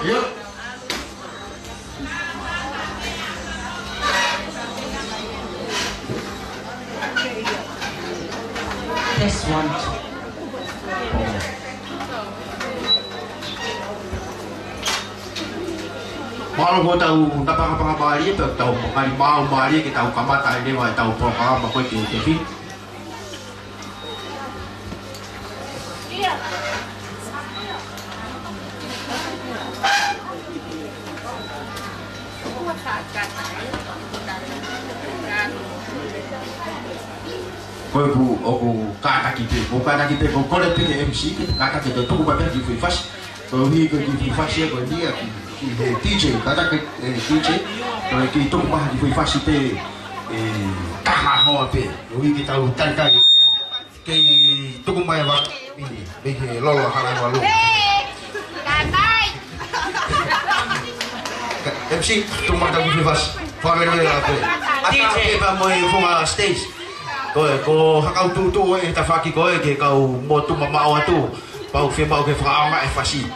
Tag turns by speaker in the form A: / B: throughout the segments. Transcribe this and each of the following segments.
A: Yuk.
B: Test one.
A: Mau ko tahu napakapangabali ito, tahu pangalimaw bali kita tahu kamata ini wa tahu pangkam ako TV. Aku kata kita kau pilih MC kata kita tu bukan di flash kalau di flash ya kau dia DJ kata ke DJ kalau kita tu bukan di flash itu tahan hawa pe jadi kita hutan kali ke tu bukan apa ini lolo haran walu MC tu bukan di flash family apa DJ apa mau info stage ko hakau tu ta faki ko ke kau motu mama tu pau fe mau ke fama e fasi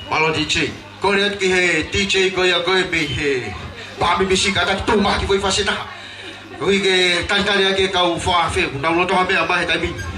A: Malo DJ. Kau lihat ke DJ kau yang kau be Pak BBC kata tu mah kita fase dah. Kau ke kali lagi kau faham, download tu ambil apa tadi.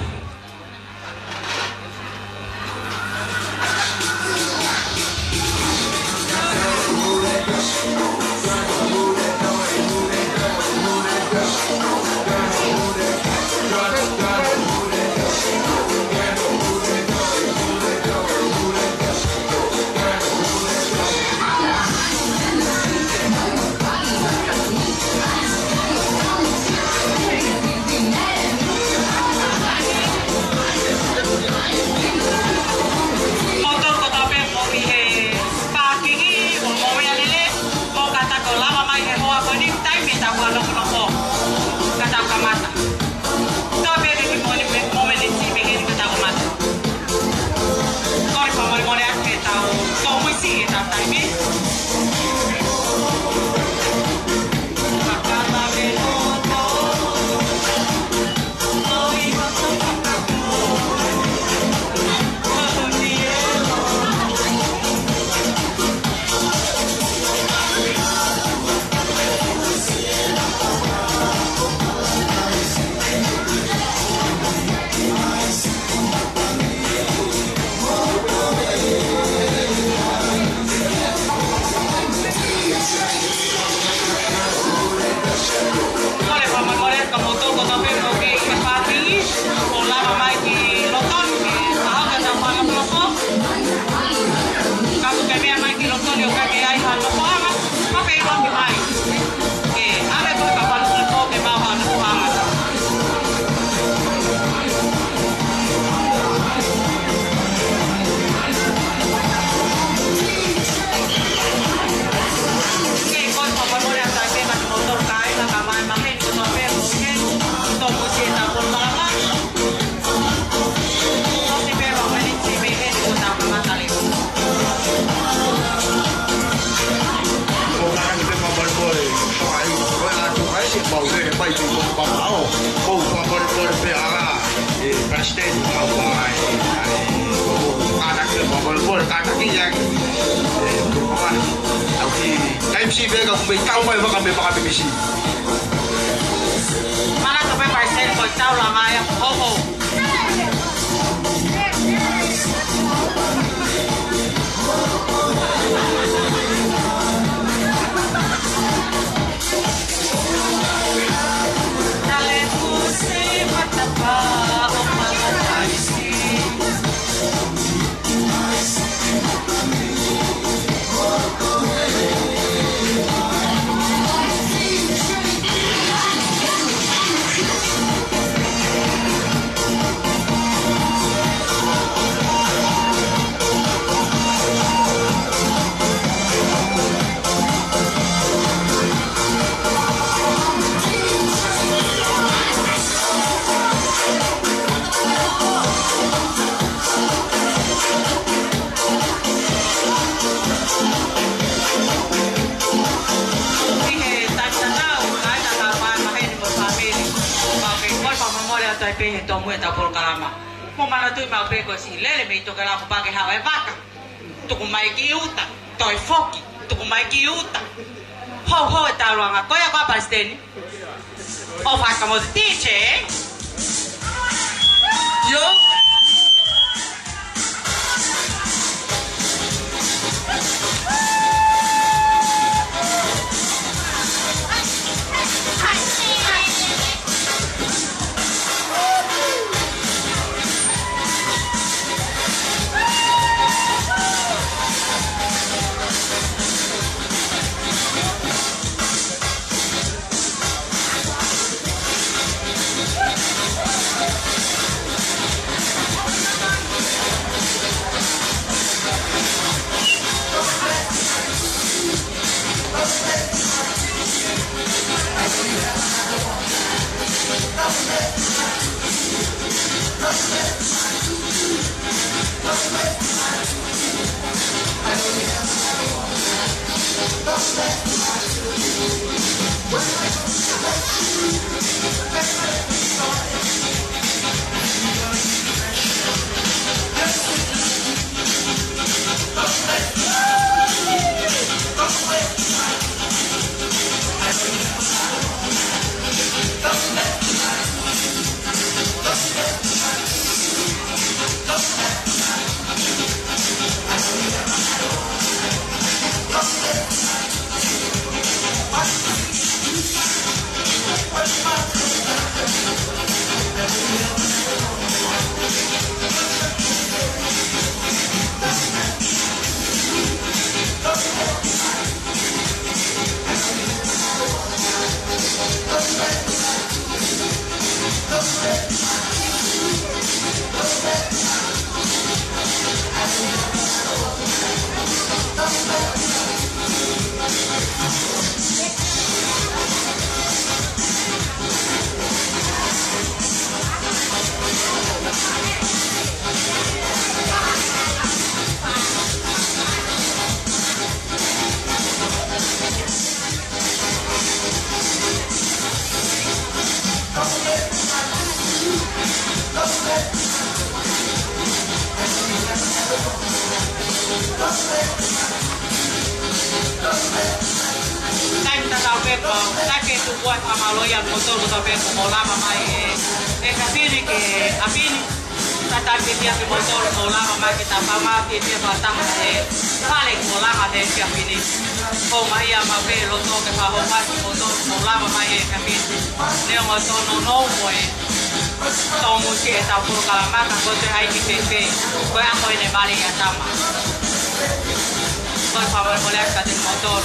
B: Amaloya motor também como lá mamãe é capini que a pini tá pedia que motor como lá mamãe que tá fama que dia batang é vale como lá mas é capini como aí a mamãe lo to que fa roupa motor como lá mamãe é capini né motor não foi tomo que tá por calamaca quando aí que pepe foi a coisa de vale a tama foi favor mulher que tem motor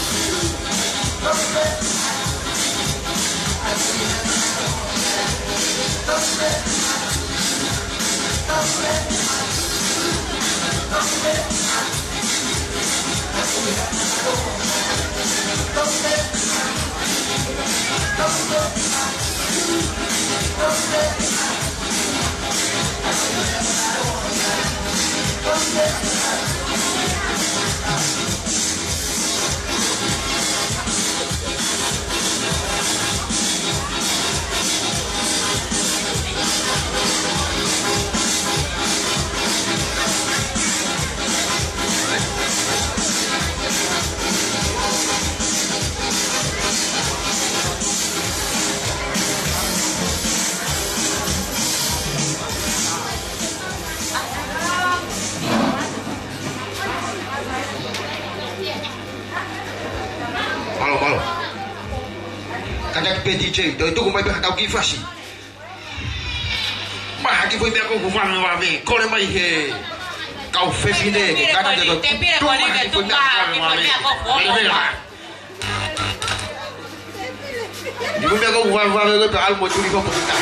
A: Malo. Kanya ke DJ, tu kumai pe hatau ki fasi. Mah ki foi me ko kumang wa me, ko le mai he. Kau fefine ke kana de tu. Tu mah ki foi me ko wa me. Ibu me ko wa me ko al mo tuli ko kita.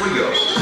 C: we go.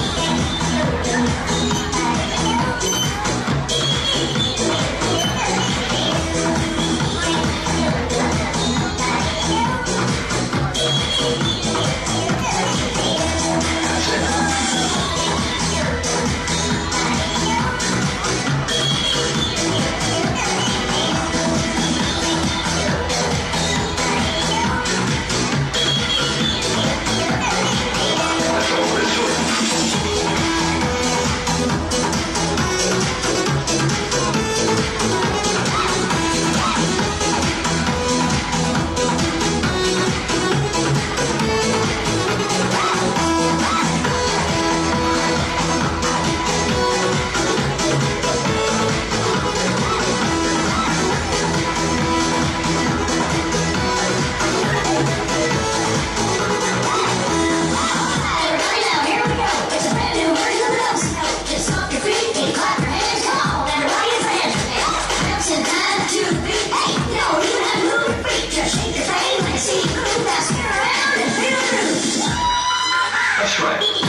C: That's right.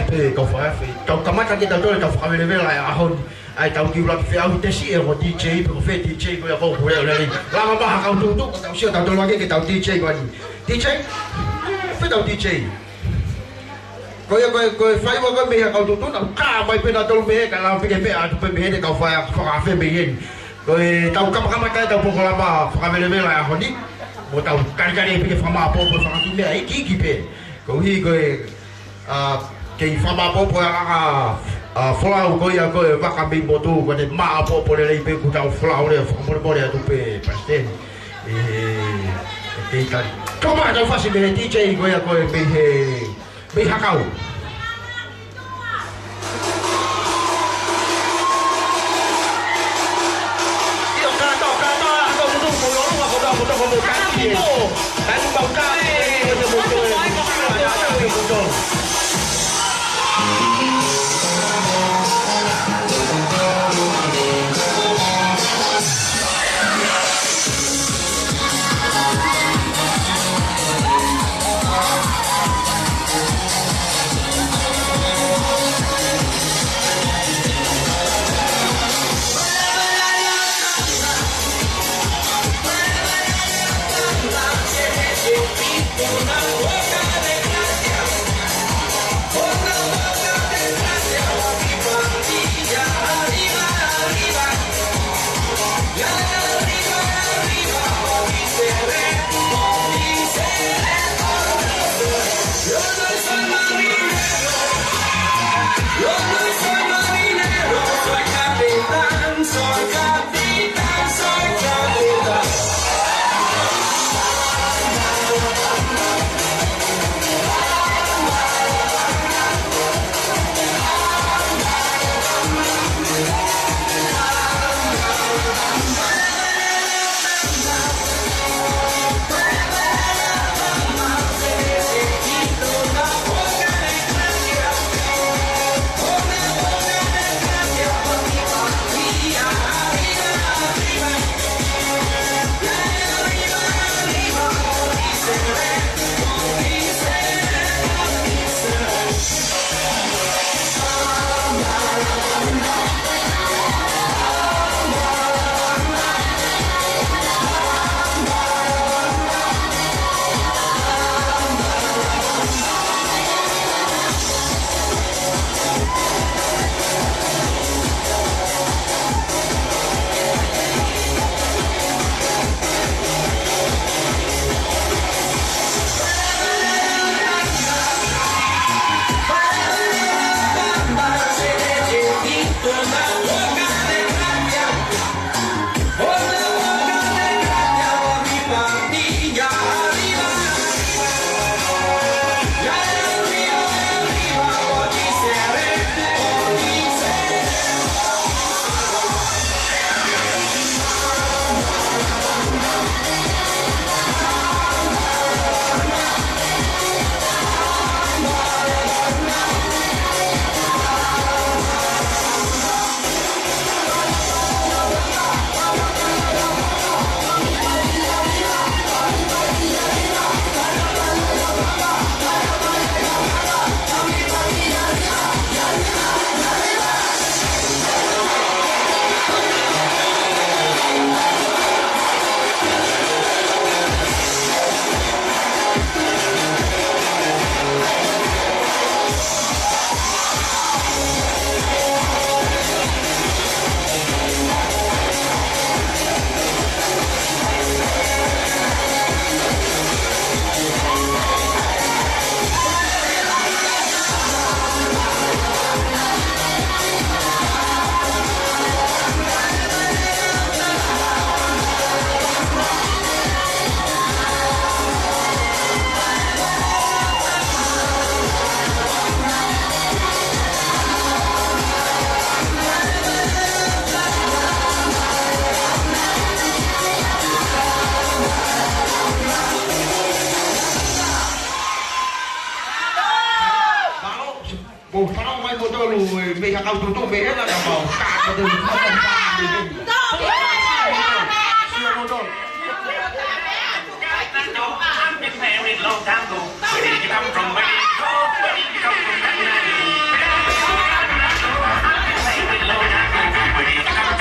A: Pe kau fai kau kamata kita tu kau fai level ai ahon ai tau ki ulang fai au tesi e ho DJ pe fe DJ ko ya ko ho le lama ba kau tu tu kau sia tau lagi ke tau DJ ko ni DJ fe tau DJ ko ya ko fai mo ko me kau tu tu na ka mai pe na tau me ka la pe pe a tu pe me de kau fai fa fe me yen ko tau kamata tau po lama fai level ai ahon ni mo tau kari pe fa ma po fa ki me ai ki pe ko hi ko kei fama popo a flau ko ia ko vaka bi botu ko de ma popo le pe ku tau flau le mo le tu pe pasten kei kari toma tau fasi be DJ ko ia ko be hakau io canto ko tu ko lo ko kan bau ka yang kau tutup beda kan yang mau kat tu siapa betul
C: long time ago. Where did you come from? Where did you go? Where did you come from? Where did you come from?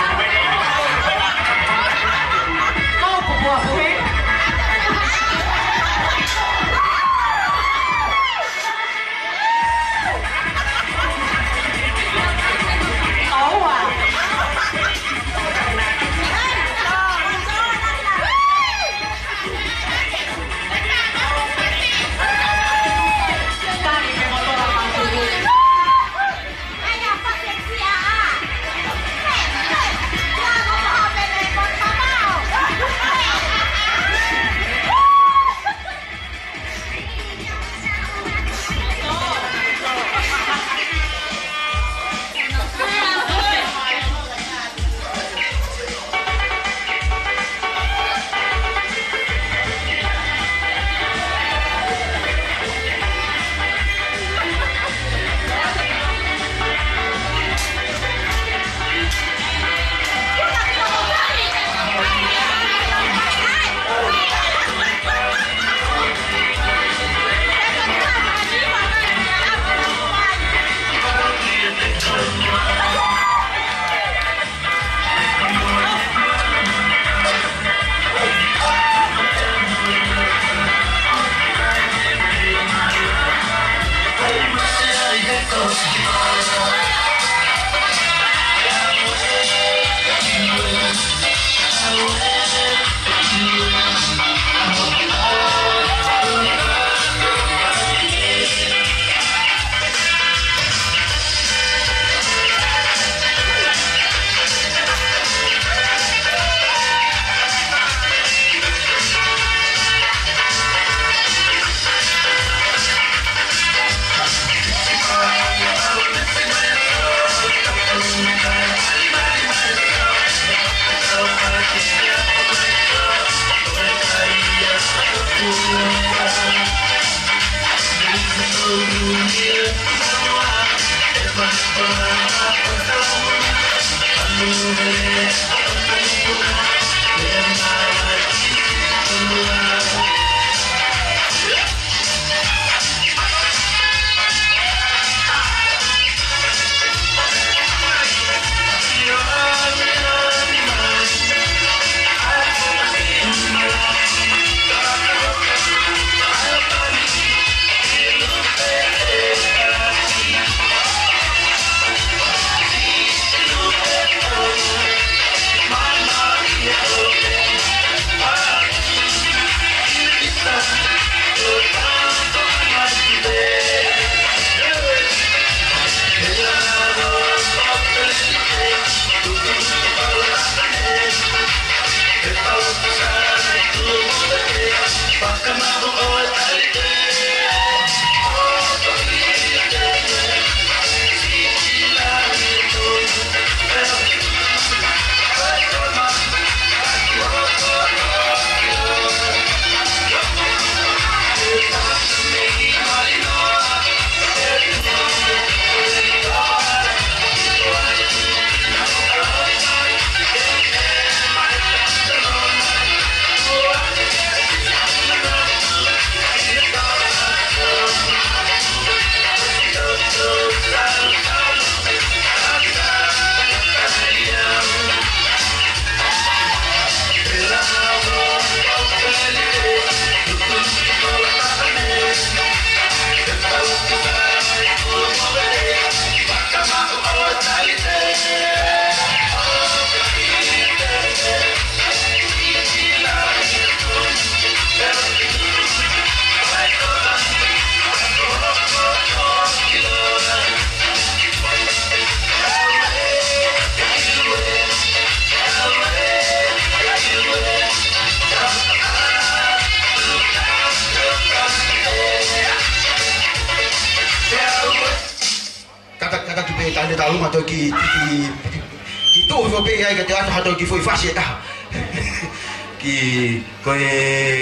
A: Tanda tahu atau itu sampai ai kata atau foi fácil dah.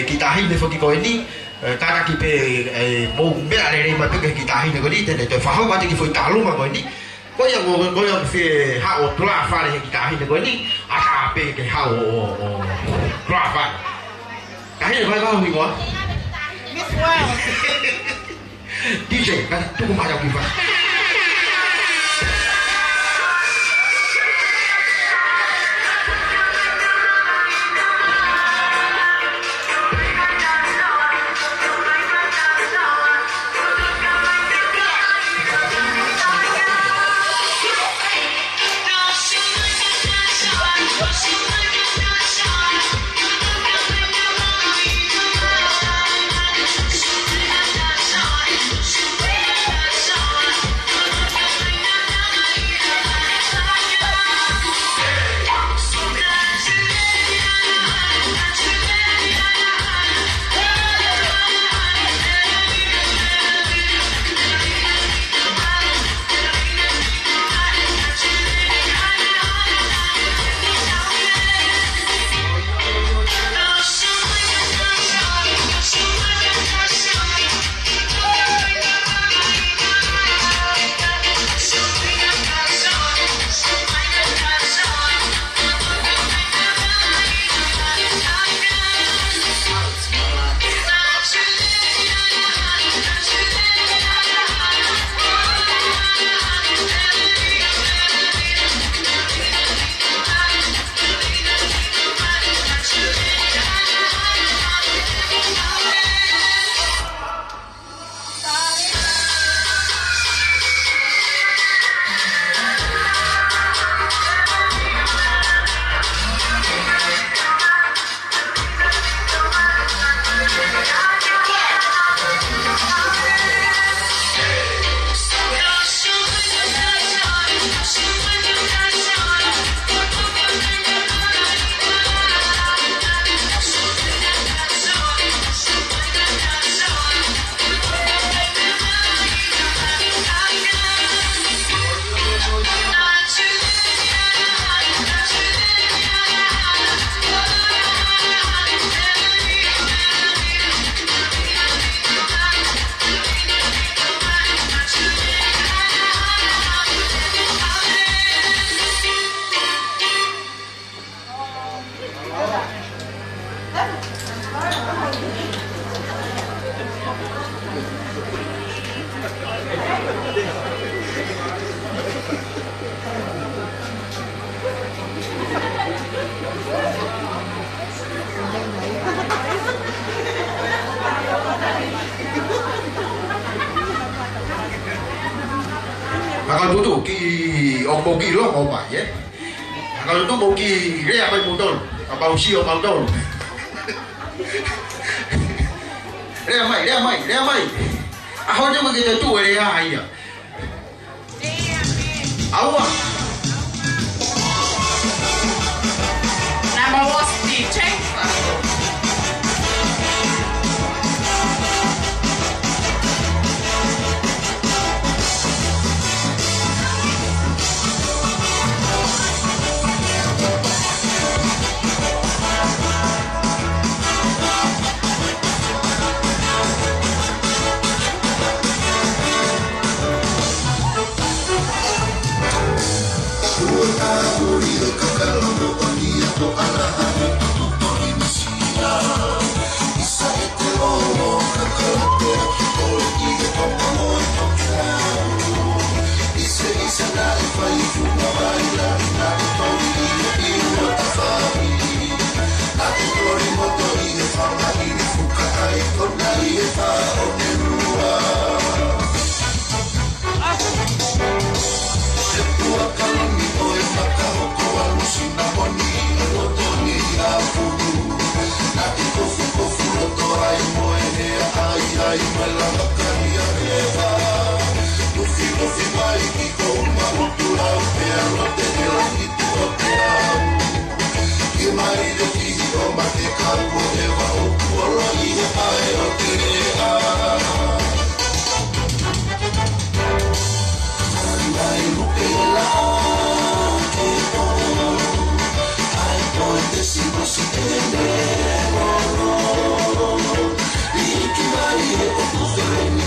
A: Kita hin de foi ko ni cara ki pe bom be ale re ma pe kita hin ko ni te faham atau foi talu ma ko ni 嗰日我係下我拉翻嚟假起嗰啲阿咖啡嘅下我拉翻，假起佢講去我。DJ， kan tunggu macam gimana? Kalau dulu ki ombo ki lo mau ya. Kalau itu mau ki dia apa mau dol, apa usi mau dol. Dia mai. Ahor dia begitu tu dia ayah. Awak.
B: Nama bos dicek.
D: Thank you.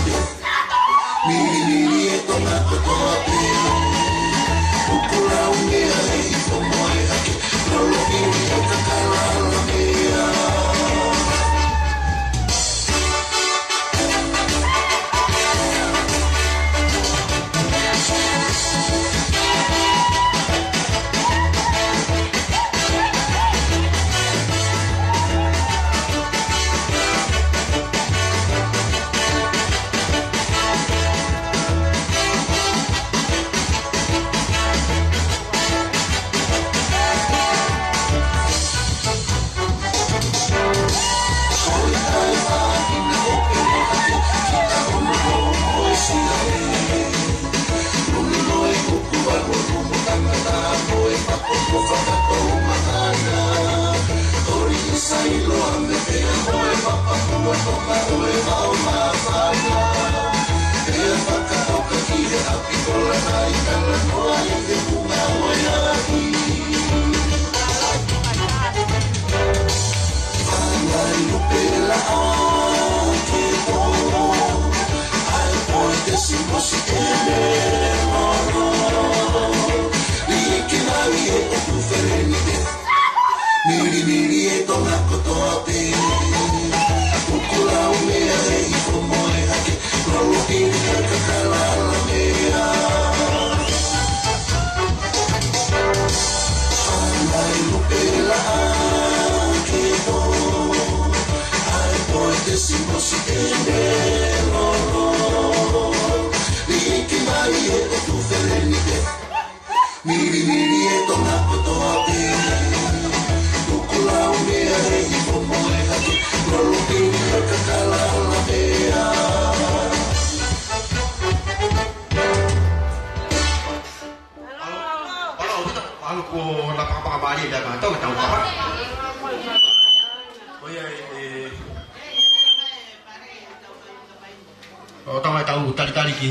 A: tahu tali-tali ki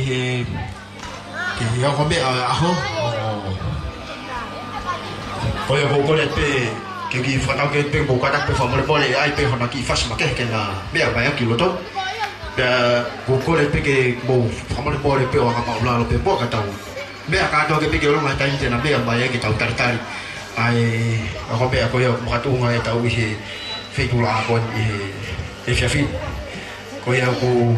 A: yang kau ambil aku Oya ko ko pe ki fatau ke pe ko kata pe famole pole ai pe hona ki fas make ke na be ba ya kilo to da ko pe ke bo famole pole pe wa ma ulo pe bo kata be ka to ke pe ke ro ma tai na be ba ya ki tau tar ai ko be ko yo ma tu ngai tau hi fe tu la ko e fiafi ko ya ko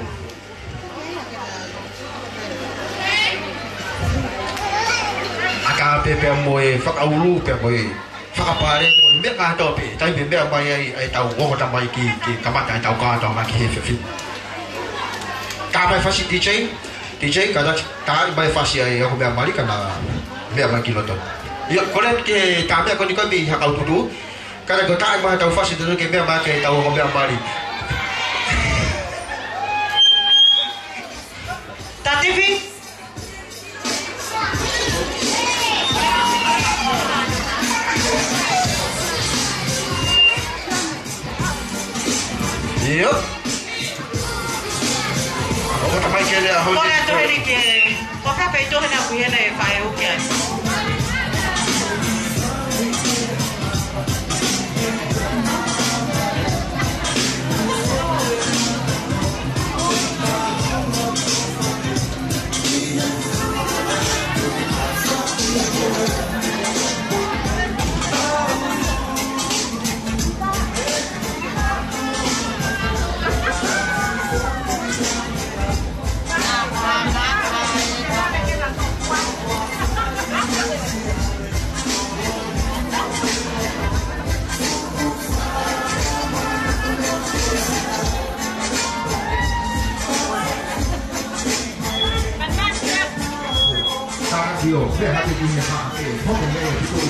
A: pe pe moe whakaulu pe moe whakapare moe mea kātoa pe tai pe mea mai ai tau ngota mai ki kamata ai tau kātoa mai ki he whiwhi ka mai whasi DJ kada ka mai whasi ai ako mea mari kana mea mai ki loto ia kore ke ka mea koni koe mi hakau tutu kada ko tai mai tau whasi tutu ke mea mai ke tau ako mea mari
B: Tativi
A: Yo. Ako tamay kaya ako.
B: Kung ito rin ke, kung kapay ito na kuya na fire okay.
A: Yo, saya hati punya hak, pokoknya itu.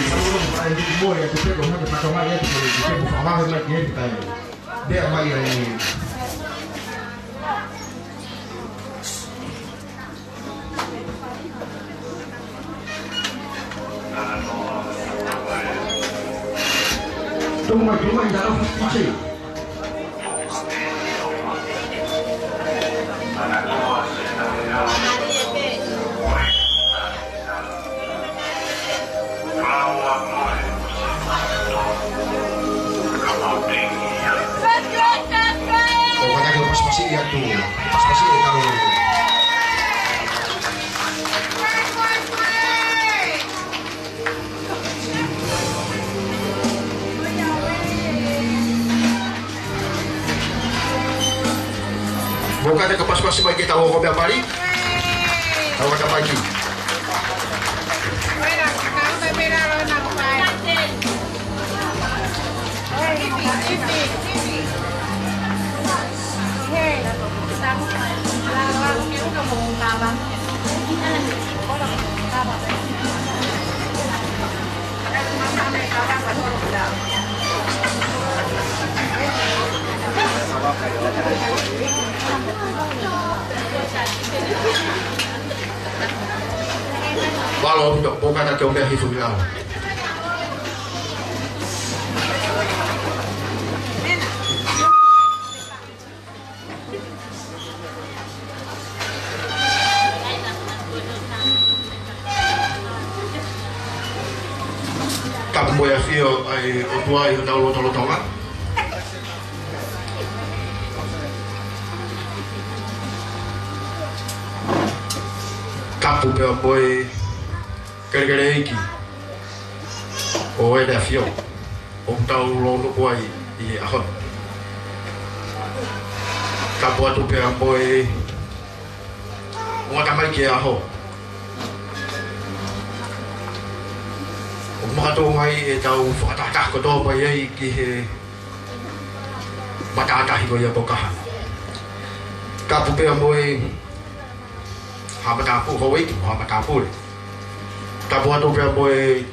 A: Kalau orang itu boleh, ya kita kalau kita pakai mana itu boleh, kita bukan apa lagi kita. Dia mai ini. Cuma dalam DJ. Pokoknya kalau pas-pasi ya tuh, pas-pasi kalau bukan ada kepas-pas sebagai tahu kopi apa ni? Tahu kata pagi. malo untuk bukan ada kau dah hidup lah. Tak boleh feel ai otua i tahu tahu lah. Kapu pela boi kere iki o e da fio o tau lo no boi i ahon kapu atu pela boi o tamai ke aho o mato mai e tau fatata ko do boi ai ki he matata hi go ya boka kapu pela boi Hamatapu Hawaii, Hamatapu. Tabuatu Pemboy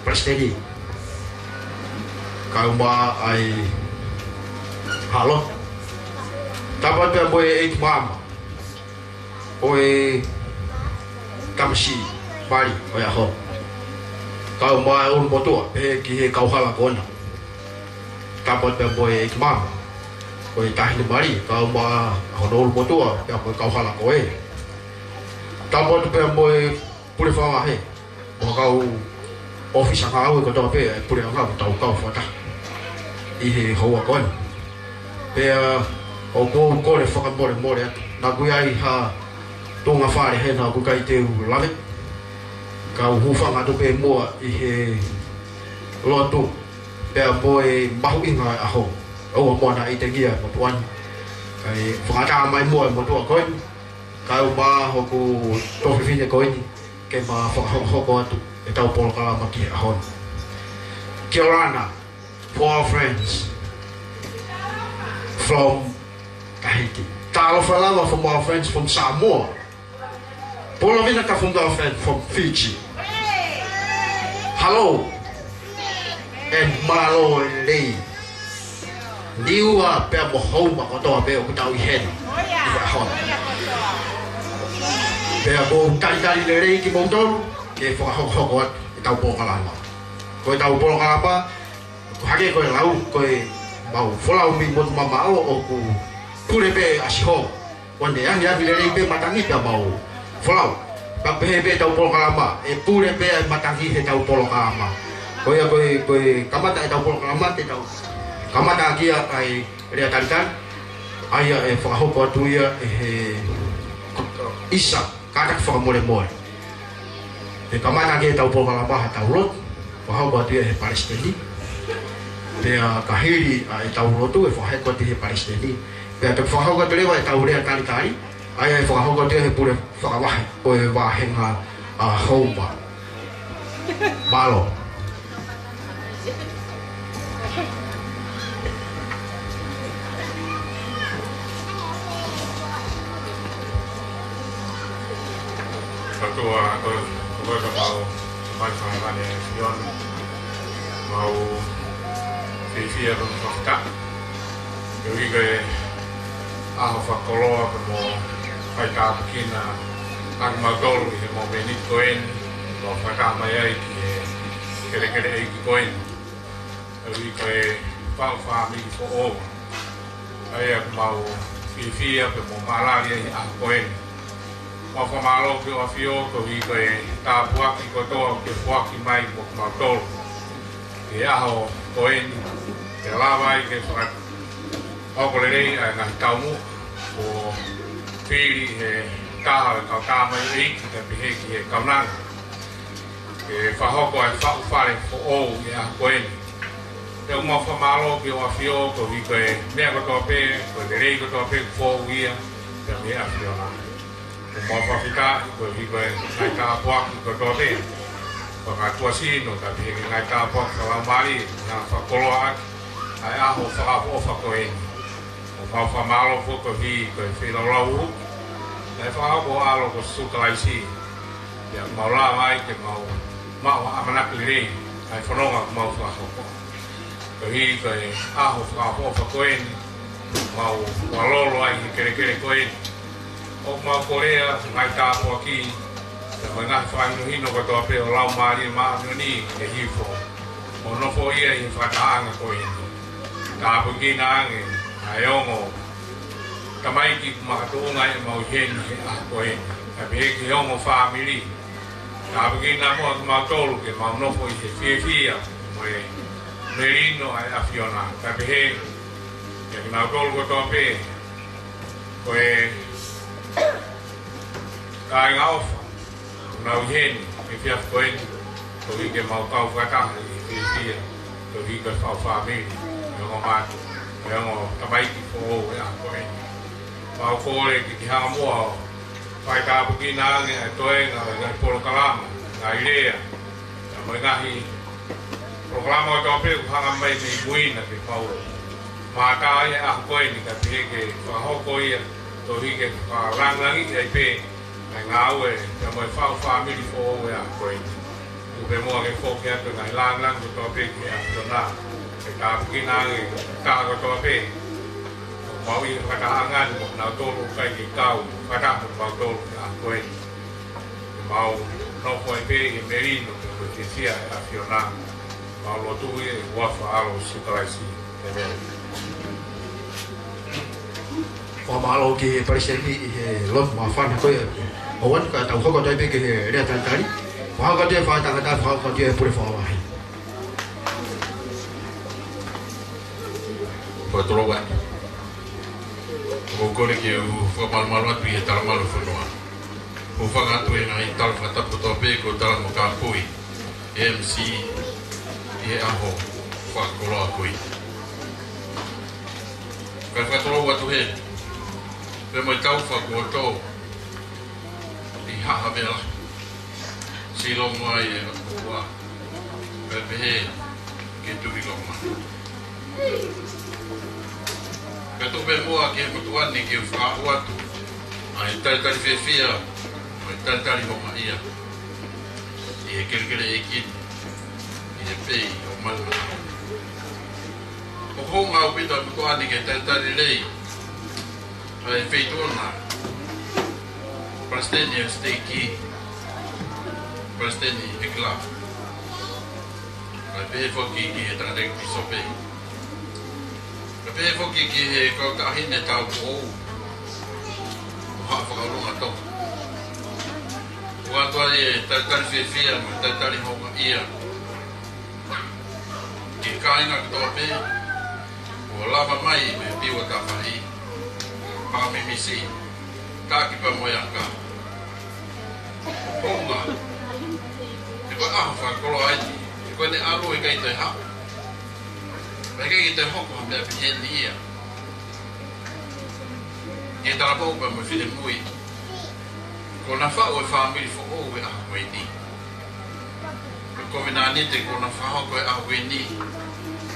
A: Prestedi. Kaumba ai Halo. Tabuatu Pemboy Eight Mama. Oi Kamshi Bali, oi aho. Kaumba un motor, ki kauhala kona. Tabuatu Pemboy Eight Mama. Oi tahin Bali, kaumba honol motor, ya kauhala koe. Tapo tu pemboy pule fama he, kau office kau ko to pe pule kau tau kau fata. Ihe hawa kon. Pe o ko le faka more na ku ai ha tonga fare he na ku kai te u lave. Kau hu fanga tu pe mo ihe lotu pe boy bahu inga aho. O mo na itengia mo tuan. Kai fanga mai mo tu kon. Kau ba hoku tofi fine koin ke ma hoko atu e tau polo kala maki ahon. Kia orana, for our friends from Tahiti. Talo falama from our friends from Samoa. Polo vina ka from our friends from Fiji. Hello and malo lei. Niua pe mo homa ko toa pe o tau i hen. Ahon. Pea ko tali le rei ki motor ke fo ho tau po kalama. Ko tau po kalama ko hage ko lau ko mau folau mi mo mama o ku pule pe asiho. Wande yang ya le rei pe matangi pe mau folau. Ba pe tau po kalama e pule pe matangi he tau po kalama. Ko ya ko kamata tau po kalama te tau. Kamata kia ai rea talikan. Aya e fo ho tu ya e isa kadak fa mole. E kamana ke tau po kala ba tau lot. Wa ba dia he Palestini. Pe kahiri ai tau lotu e fa he ko he Palestini. Pe ta fa ho ko te wa tau le tali. Ai fa ho ko te he pure fa wa o e wa henga a hoba. Malo.
D: Tua ko mau mai ne yon mau fia con fakta yo ge a fa kolo mo fai ka kina ang magol he mo benit koen mo fa ka mai ai ki kere ai koen yo ge fa mi fo o ai mau fia mo malaria a koen. O famalo ke o fio ko vi ko ta puaki ko to ke puaki mai mo matol e aho ko en te lava i ke fa o ko le na taumu o fili e ka mai i te pihe ki e kaunang e fa ho ko e fa fare fo o e a ko en te mo famalo ke o fio ko vi ko me ko to pe ko le ko to pe fo ia te me a fio na mo fa fika ko vi ko ai ka po ko to te ko ka to si no ta bi ai ka po ka mari na fa kolo ai a ho fa o fa ko e o fa malo fo ko vi ko fi lo lo ai fa ko a lo ko su ka ai si ya ma la mai ke ma amana kli ai fa no ma fa ko ko vi ko a ho fa ko e ma lo ai kere ko e o ma Korea ngai ta po ki Mga whakanuhino katoa pe o lau maari maangani e hifo. O nofo ia i whakaanga ko ini. Tāpuki nānge, ai ongo. Kamai ki makatuunga e mau heni he a ko ini. Tapi he ki ongo whaamiri. Tāpuki nā mua ki mau tolu ke mau nofo i he whiawhia. Mo e merino ai a whiona. Tapi he, e ki mau tolu katoa pe. Ko e kai ngā ofa. Mau heni, e whiaf koeni, to i ke mau kau whakataha i whiawhia, to i ke whau whamiri, e ngo mātu, e ngo tamaiki whō e a koeni. Mau kōre ki ki hanga mua o, whai kāpuki nānge e toenga e ngai polokalama, ngai rea, e mo ngahi, polokalama o tō pēku hanga mai ni muina ke whau. Mātā e a koeni ka pihe ke whahoko ia, to i ke wharangangi e pē, ai ngā ue, te moe whau whamiri fō ue a koeni. Upe mua ke whoki atu ngai lang ko tō pēki a whiona. E kāpuki nānge taha ko tō pē. O mau i whakahangani mo nau tōru kai ki kau, whatahu mau tōru a koeni. E mau noko e pē i merino ke koe ke sia e a whiona. Mau lotu e uafa alo sukaraisi. Amen.
A: O mahalo ki presenti he lof ma fan ko o wan ka tau ko dai be ke rea tan tari wa ka te fa ta ka fa ko te pure fa wa
E: po tolo wa ko le ke u fa mal mal wa pi ta mal fo no o fa ga tu e na i tal fa ta po to be ko ta mo ka pui MC e a ho fa ko lo pui ka fa tolo wa tu he pe mo tau fa ko to i ha vela si lo mai e ko wa pe pe ke tu vi lo ma ka to pe mo ke mo tu ani ke fa wa tu ai ta fe fia ai ta ho ma ia e ke le ki e pe o mal o ho ma o pita mo tu ani ke ta lei ai feitona Prastenia steki Prastenia ekla ai pe foki ki e tradek ki sope pe foki ki e ko ta hine ta o ha fa lo ngato wa to ai ta ta fia ma ta ta ho ma ia ki kaina to pe o lava mai me piwa ta fai pa me misi ka ki pa moya ka onga e ko a fa ko ai e ko ne alo e kai te ha me kai te ho ko me pe ni ia e ta po pa me file mui ko na fa o fa mi fo o we a we ni ko me na ni te ko na fa ho ko a we ni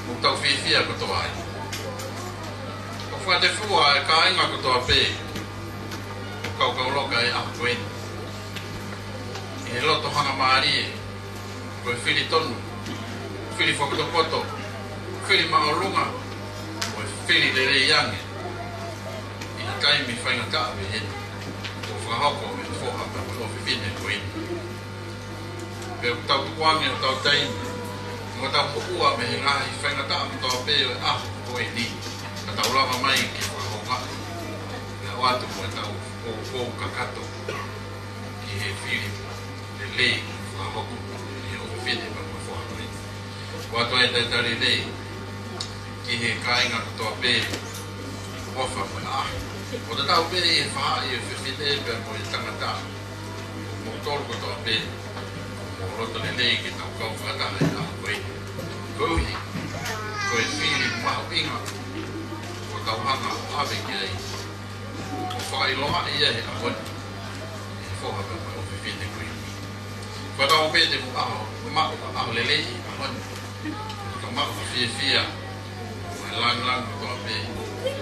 E: mo ta fi ko to ai fa te fua e ka inga ko toa pe kau loka e a koen e loto hanga maari e koe whiri tonu whiri whakato whiri maolunga koe whiri lere iange i na kaimi whainga ka me hen ko whahoko me whohaka me lofi whine koen pe o tau tukuange o tau taini mo tau pukua me he ngahi whainga ka me toa pe o e a koe ni ka tau lama mai ki whahoka me o atu mo e tau o kakato ki he whiri le lei whahoko i o whine ma mo whahaka o atu e tari lei ki he kainga toa pe ofa mo e o te tau pe e whaha i o whine pe mo e tangata mo tolu ko toa pe mo roto le lei ki tau kau whakataha i a koe kohi koe whiri maho inga ko tau hanga ave ki ai o whai loha ia he ahoni e whohaka mai o whiwhine koe ko tau pete mo aho lelei ahoni ka mako ka whia mai lang ko toa pe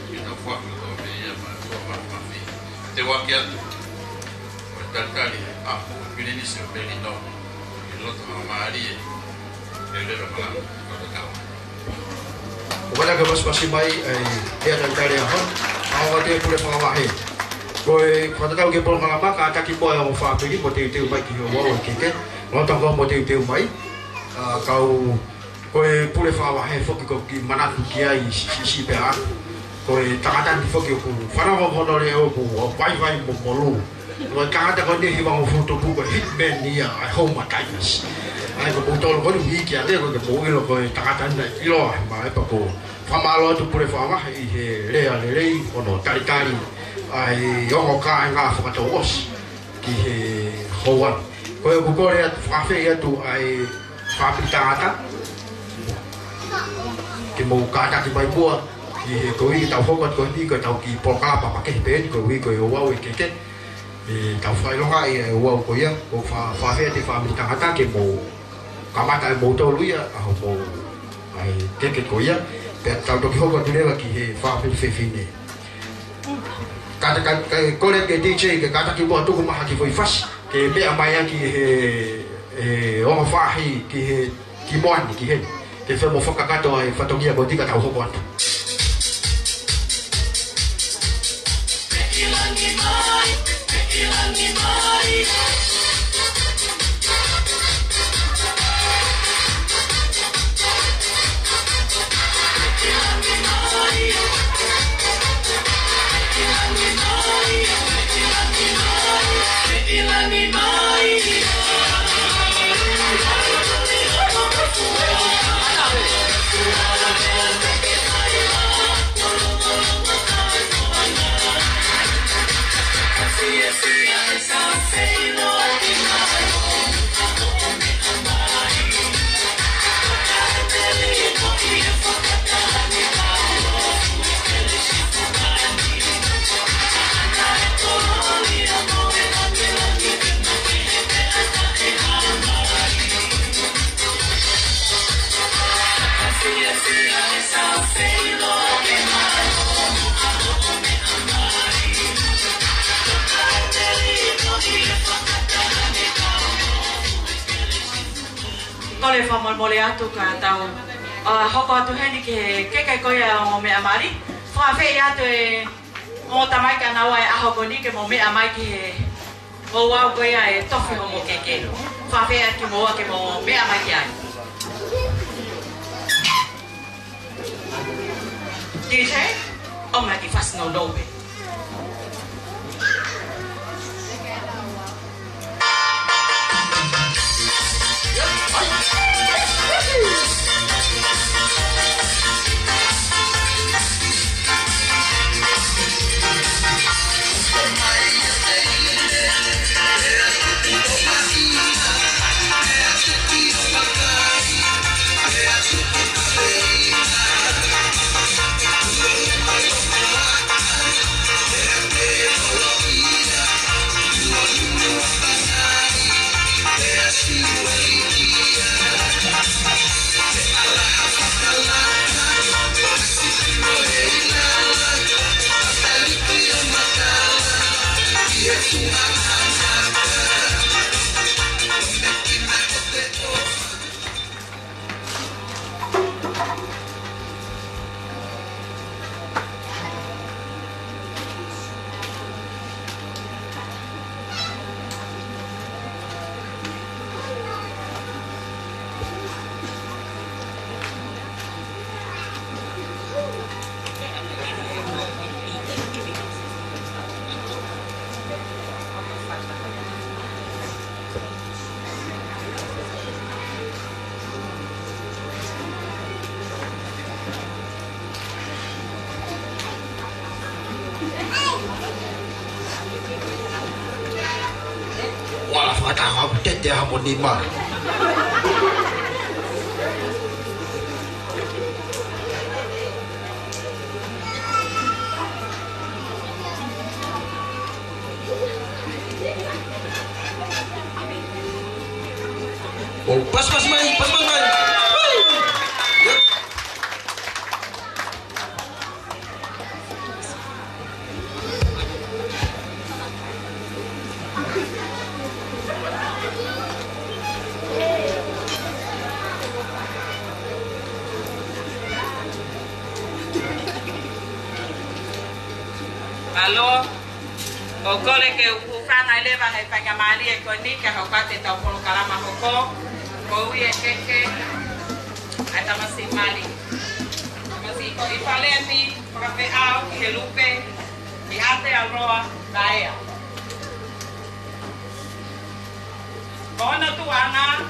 E: ki tau whaka toa pe ia mai whoha mawhi te waki atu o e taritari aho o pirinisi o peli no i loto hama maari e lewa malanga ko te tau
A: o wala ka mas mai ai e taritari ahon awa te pure whakawahe Koe whakatau ke polo maka taki poe o whapiri mo te mai ki o wau keke. Ngotako mo te mai. Kau koe pule whawahe whoki ko ki manatu ki ai si pea. Koe takatani whoki o ku whanawa honore o ku o vai mo molu. Koe kakata ko ne hiwa o whutupu ko hitman nia ai home attacks. Ai ko putolo ko ni hiki ate ko ke pōgilo koe takatani na iloa ma epa ko whamalo atu pule whawahe i he rea le rei ono tarikari. Ai ongo ka ngā whakatau osi ki he houan. Koe ku kore atu whawhi atu ai whapiri tangata. Ke mou kāta ki mai mua ki he koe ki tau hokat koe ni koe tau ki polkalapa pakehi pēni koe hui koe o wau e keke. E tau whailonga e o wau koe ia. Ko whawhi atu whapiri tangata ke mou kamata e mou tau luia aho mou ai keke koe ia. Pea tau toki hokat urewa ki he whapiri whewhine. Kata kore ke DJ ke kata ki mua tuku maha ki whaifasi ke mea mai ki he onga whahi ki he ki moani ki he ke whemo whakakato ai whatongia ko tika tau hoko atu.
B: Kole whamolmole atu ka tau hoko atu heni ke kekai koia o mea mari. Whawhi atu e o tamai ka nawa e aho koni ke mo mea mai ki he o wau koia e tofi homo keke. Whawhi atu moa ke mo mea mai ki ai. DJ, o mai ki whasino nope.
A: Tete hamonima. Oh, pas mai.
B: Halo, O kole ke ufanga leva ngai pangamali e koni ka hokate tau polo kalama hoko. Ko uye keke. Ata masih mali. Masih ko ipalemi pakai au helupe di ate aroa daya. Kono tu anga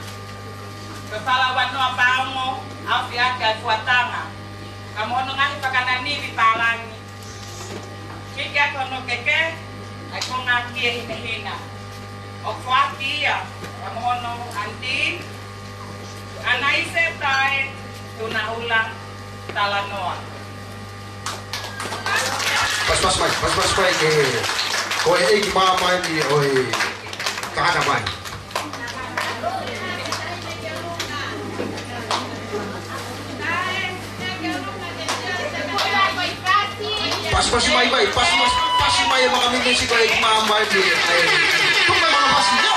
B: kepala wano apaongo au fiaka fuatanga. Kamu nongahi pakanani di palangi. Kika kono keke ako nga kia hinahina. O kwa kia, kamono anti, anaise tae, tunaulang talanoa.
A: Pas mai ke ko e ki mama ni oi kana mai. Pas mai mga minisi ko e ki mama ni ai. Kung may mga pas niya.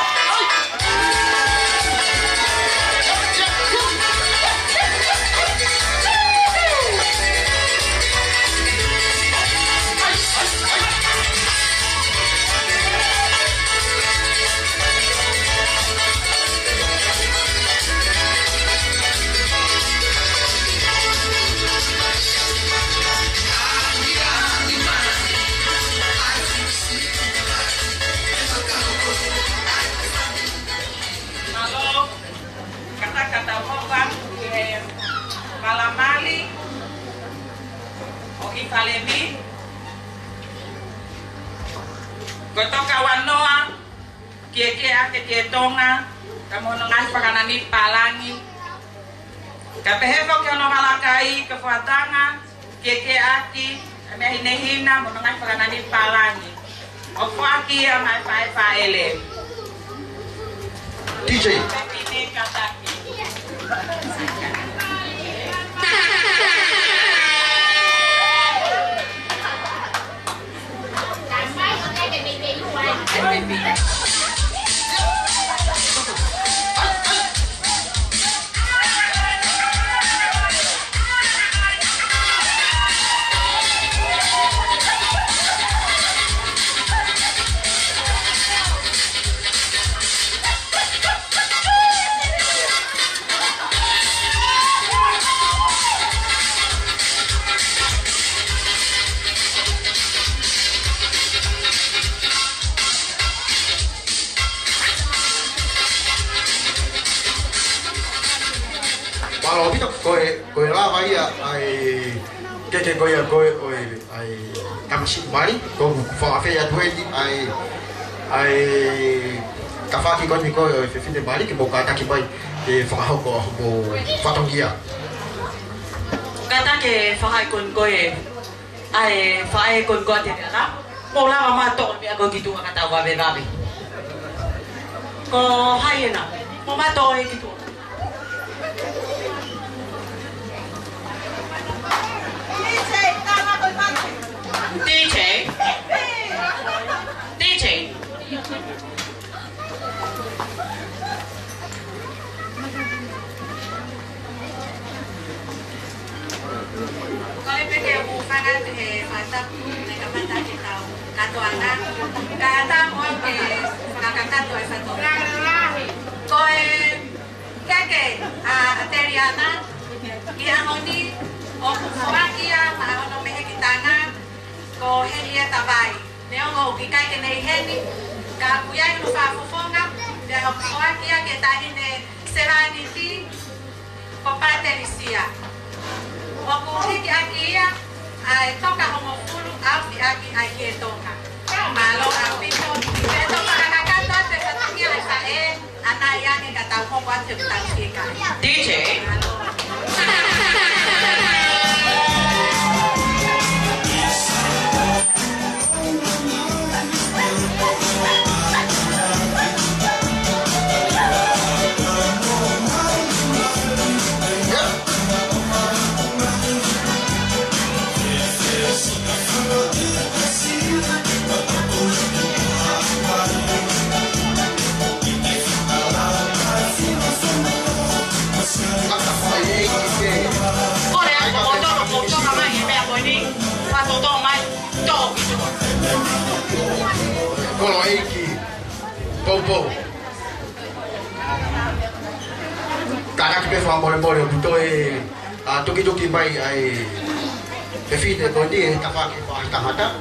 B: Malamali o ifalemi kotoka wanoa kieke ake kietonga kamono ngai pakanani palangi kapehevo kiono malakai kefuatanga kieke aki amehinehina mono ngai pakanani palangi o fuaki ama faele
A: DJ
B: kataki
A: Kalau kita koi lava ia ai keke koi ai kamasi mari ko fa fe ya tuendi ai kafaki koi fe fin de mari ke boka taki bai e fa ho ko fatong ia
B: kata ke fa kon koi ai fa kon ko te na mo la ma to mi ako gitu kata wa be babe ko hai na mo ma to e gitu DJ Kali peke ufangan fata nakapata kita katuana kata mo ke kakakatu ay fato ko keke ateriana iamoni o kufakia maaono mehekitana ko henia tabai neongo kikai ke nei heni ka kuyai no fa fofonga de o kufakia ke tahine seraniti ko paterisia o kuhiki akia ai toka homo fulu afi aki ai ke toka malo apito pero para kakata te fatia sa anaya ni kata ko kwa te tansika DJ
A: What the fuck?
B: mai to gitu.
A: Kalau iki Bobo karena kita faham boleh betul tuki baik Defi de body tapak mata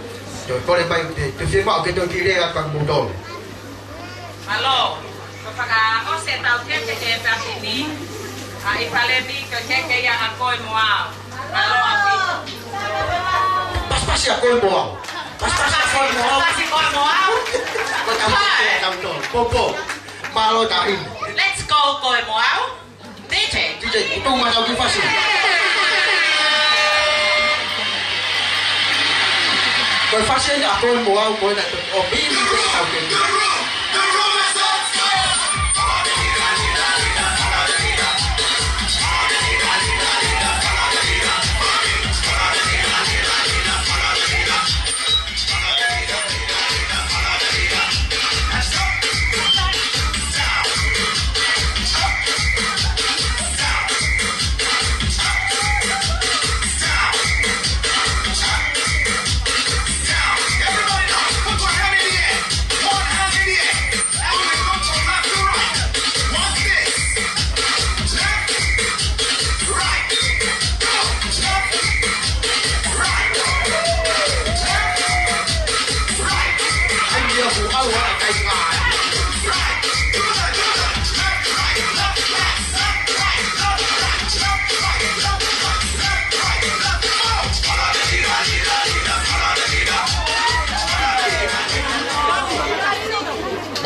A: boleh baik terima kita kira akan mudah.
B: Halo, kapag o se tau ke ini, ipalemi ke ya ako mo. Halo api.
A: Pas ya kau mau. Pas
B: ko mo.
A: Bobo malo tahin.
B: Let's go ko mo. DJ
A: itu macam divasi. Kau fasi ni aku mau nak obey ni tahu ke.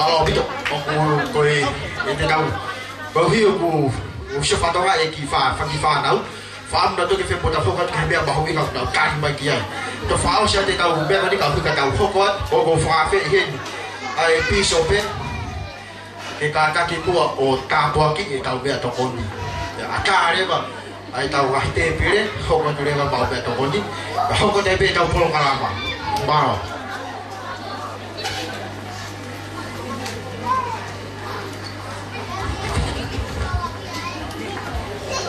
A: Kalau begitu, aku ini tahu. Bahawa aku siapa tahu yang kifah tahu. Faham dah tu kita potong fokus kita biar bahawa kita dah kan bagian. Tu faham siapa tahu biar ni kalau kita tahu fokus, aku faham ini. Piece of it. Kita kaki kuat, tahu kita tahu biar tokon. Akar ni bah, tahu hati pilih, fokus tu dia bawa biar tokon ni. Fokus dia biar tahu pulang kalama. Baru.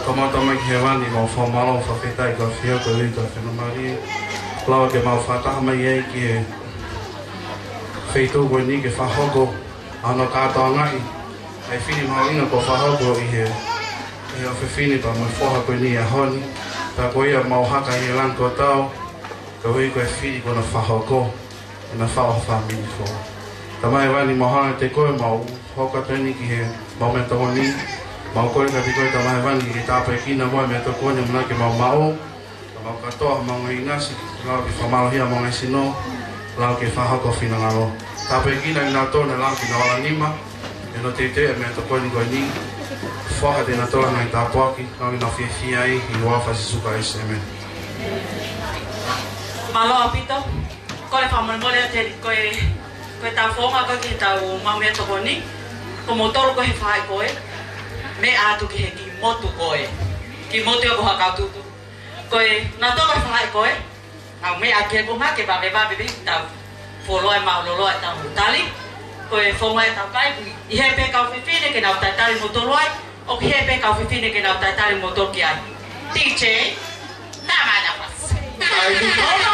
F: Como toma que hewan ni mau formal mau fafita iko fio ko ito fenomari lao ke mau fata mai ye que feito ko ni que fa hogo ano ka to ngai ai fini mau ina ko fa hogo i he o fini pa mo fo ko ni a honi ta ko ia mau ha ka ilan ko tau ko ko fini ko na fa hogo na fa o family fo tamai wani mo ha te ko mau hoka te ni ki he momento ni mau kau yang kau tak mahu bani kita apa kina buat metode kau yang mana kita mau kata mau ingat lau kita malu hia mau ngasino lau kita faham kau fina ngalo tapi kina nato na lau kita wala nima yang tete metode kau ni faham de nato na kita apa ki lau kita fia i hiwa fasi suka iseme
B: malo apito kau faham boleh jadi kau tahu forma kau kita mau metode ni kau motor kau faham kau me atu ki motu koe ki motu ko hakatu koe na to ka fai koe na me ake ko ma ke ba be ta follow ma lo ta tali koe fo mai ta kai I he pe ka fifine ke na ta tali motor loi o he pe ka fifine ke na ta tali motor ki ai DJ ta ma da pas ai ni ko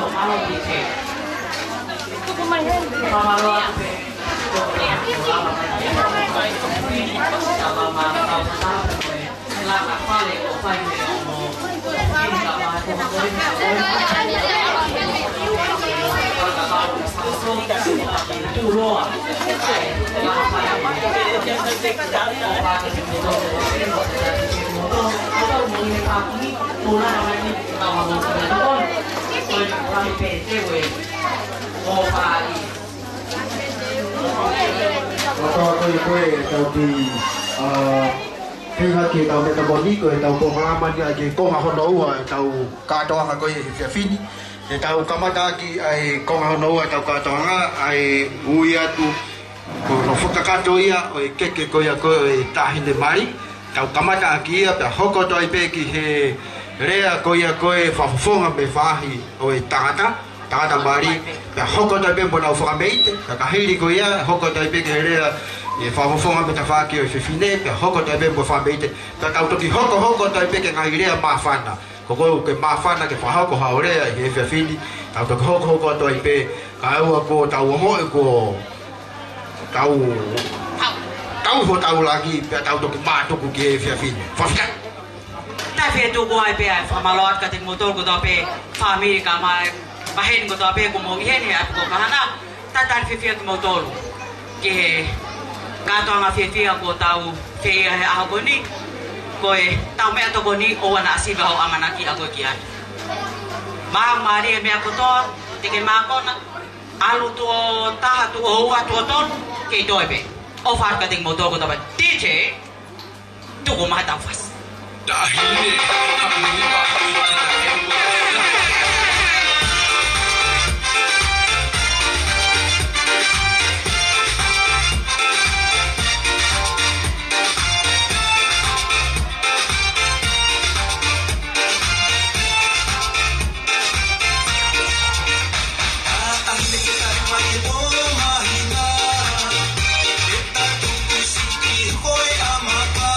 B: malo DJ. Pamalo ate.
A: khi mà khi tàu về tàu bồn đi rồi tàu cùng làm mà cái con hàng nấu rồi tàu cá cho hàng coi cái phim thì tàu cá mà cái con hàng nấu rồi tàu cá cho ai uy tu còn phục cá cho ya rồi cái coi ta hình de mai tàu cá mà cái là họ có cho cái he re coi phá phong làm phá hi rồi ta mari họ có cho bên bọn nào phá mấy cái hay coi họ có cho bên cái re phá phong làm ta phá kia phim này họ có cho bên bọn phá mấy ta tàu thì họ có cho bên cái ngày re mà phá na có cái mà phá na cái phá họ có hậu re cái phim đi tàu thì họ có cho bên cái của tàu họ của tàu tàu lagi tàu tu kemana tu ke fiafin fafkan
B: tapi tu gua pe famalot kating motor ko pe family ka mahin ko pe ko mo ihen ya ko kana tatan fifiat motor ke gato nga fifia ko tau fe agoni ko tau me to goni o wana siba o amanaki ako kian ma mari me ako to tike ma ko na alu tu ta tu o wa tu ton ke doibe o far kating motor ko dapat DJ tu ko ma tafas
E: dahil kami ba
G: Amaka,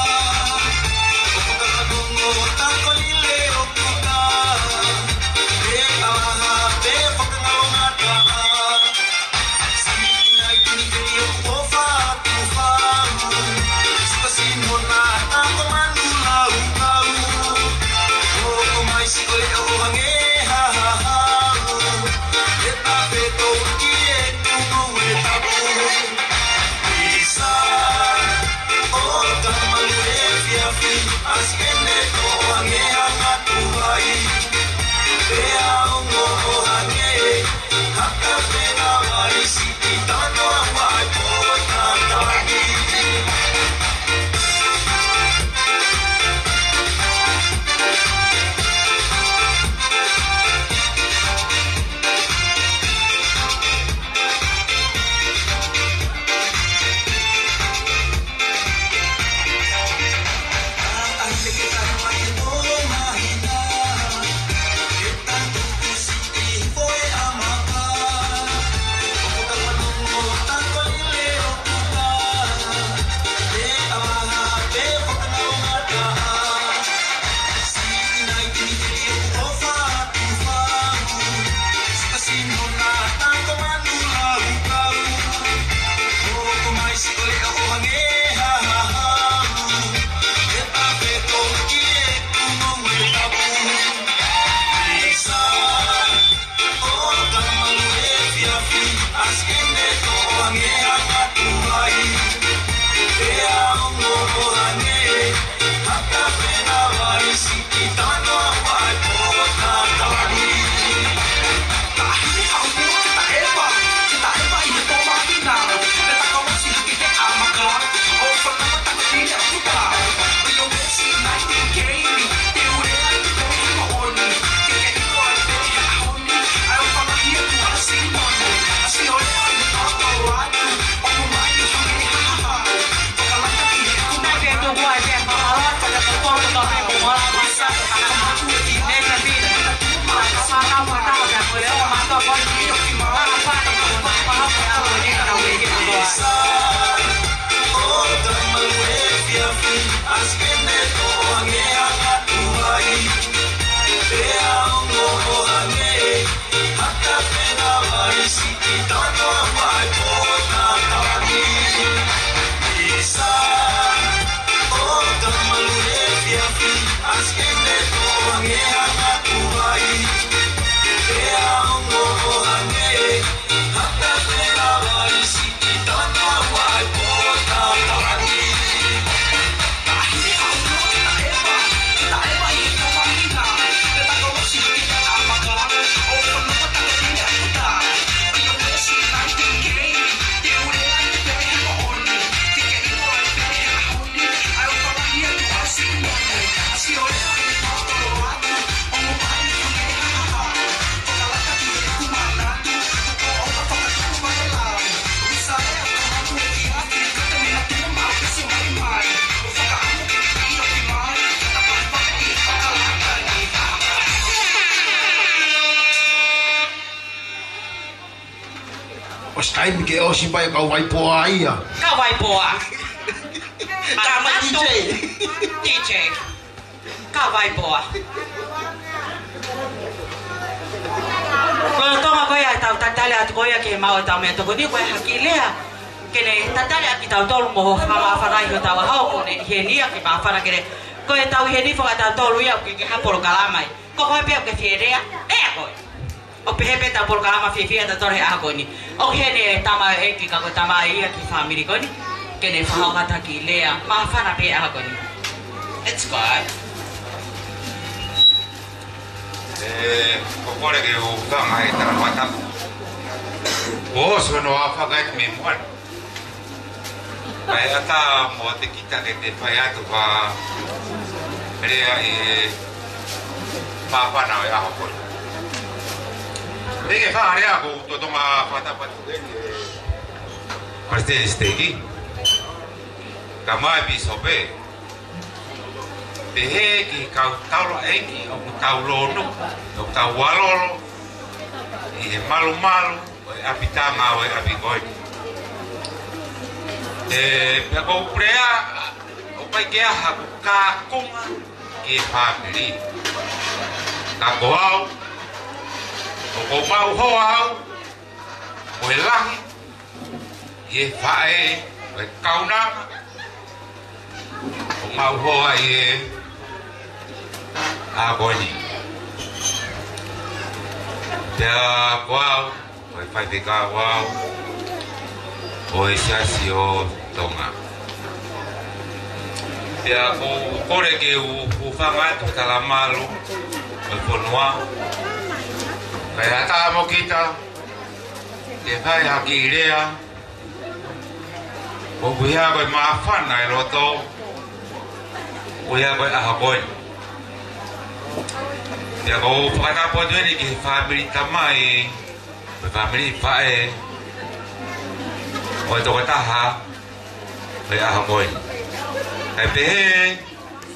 A: Time ke o si pai kau vai poa ia.
B: Kau vai poa.
A: Tama
B: DJ. Kau vai poa. Kalau toma koya tau tatale at koya ke mau tau me to kodi koya hakilea. Kene tatale at tau tolu mo fama farai ko tau hau ko ne henia ke ma fara kene. Koya tau heni fo tau tolu ia ke hapolo kalamai. Ko koya pe ke fierea. Koya. O pehepe ta por kalama fifia ta torhe a koni o hene tama eki ka ko tama ia ki family koni kene fa ha ta ki lea ma fa na pe a koni it's good
G: ko kore ke o ka mai ta mata o so no a fa ga me mon ai ata mo te kita de fa ya to va rea pa pa na ya ko Dege fa area ko to toma fata patu parte steki kama bi sobe tehe ki kau taulo eki o taulo no o tawalo e malu malu apitanga o apigoi pe ko prea o pai ke ha ka kunga ki family ka koau o mau hoau o langi e fae o kauna o mau hoa e agoni te koau o fai te ka wau o e siasi o tonga te ko kore ke u fanga tu kalamalu o fonua Kaya tamo kita, ke pai haki rea, o buia koe maafana e roto, buia koe ahakoi. Ia ko whakatapo tueni ki whamiri tamai, koe whamiri whae, koe toko taha, koe ahakoi. Kai pehe,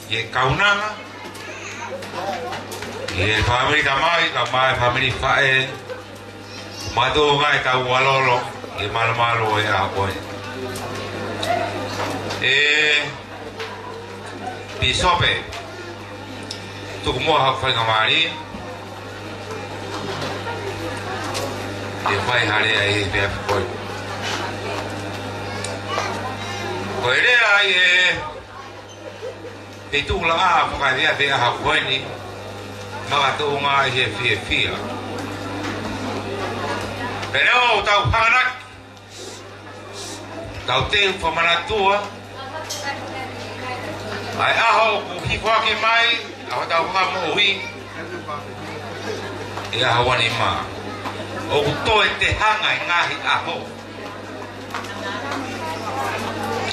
G: ye kaunanga, e family tamai family fae mado ngai ta walolo e malo e a ko bisope tu mo ha fa ngamari e fai hare ai be ko ko ere ai e tu la a fa dia be a ko ni Maka tu nga he fia. Pero tau panganak. Tau te famanatua. Ai aho ku hifwa ke mai, aho tau ha mo hui. Ia hawani ma. O ku toe te hanga ngahi aho.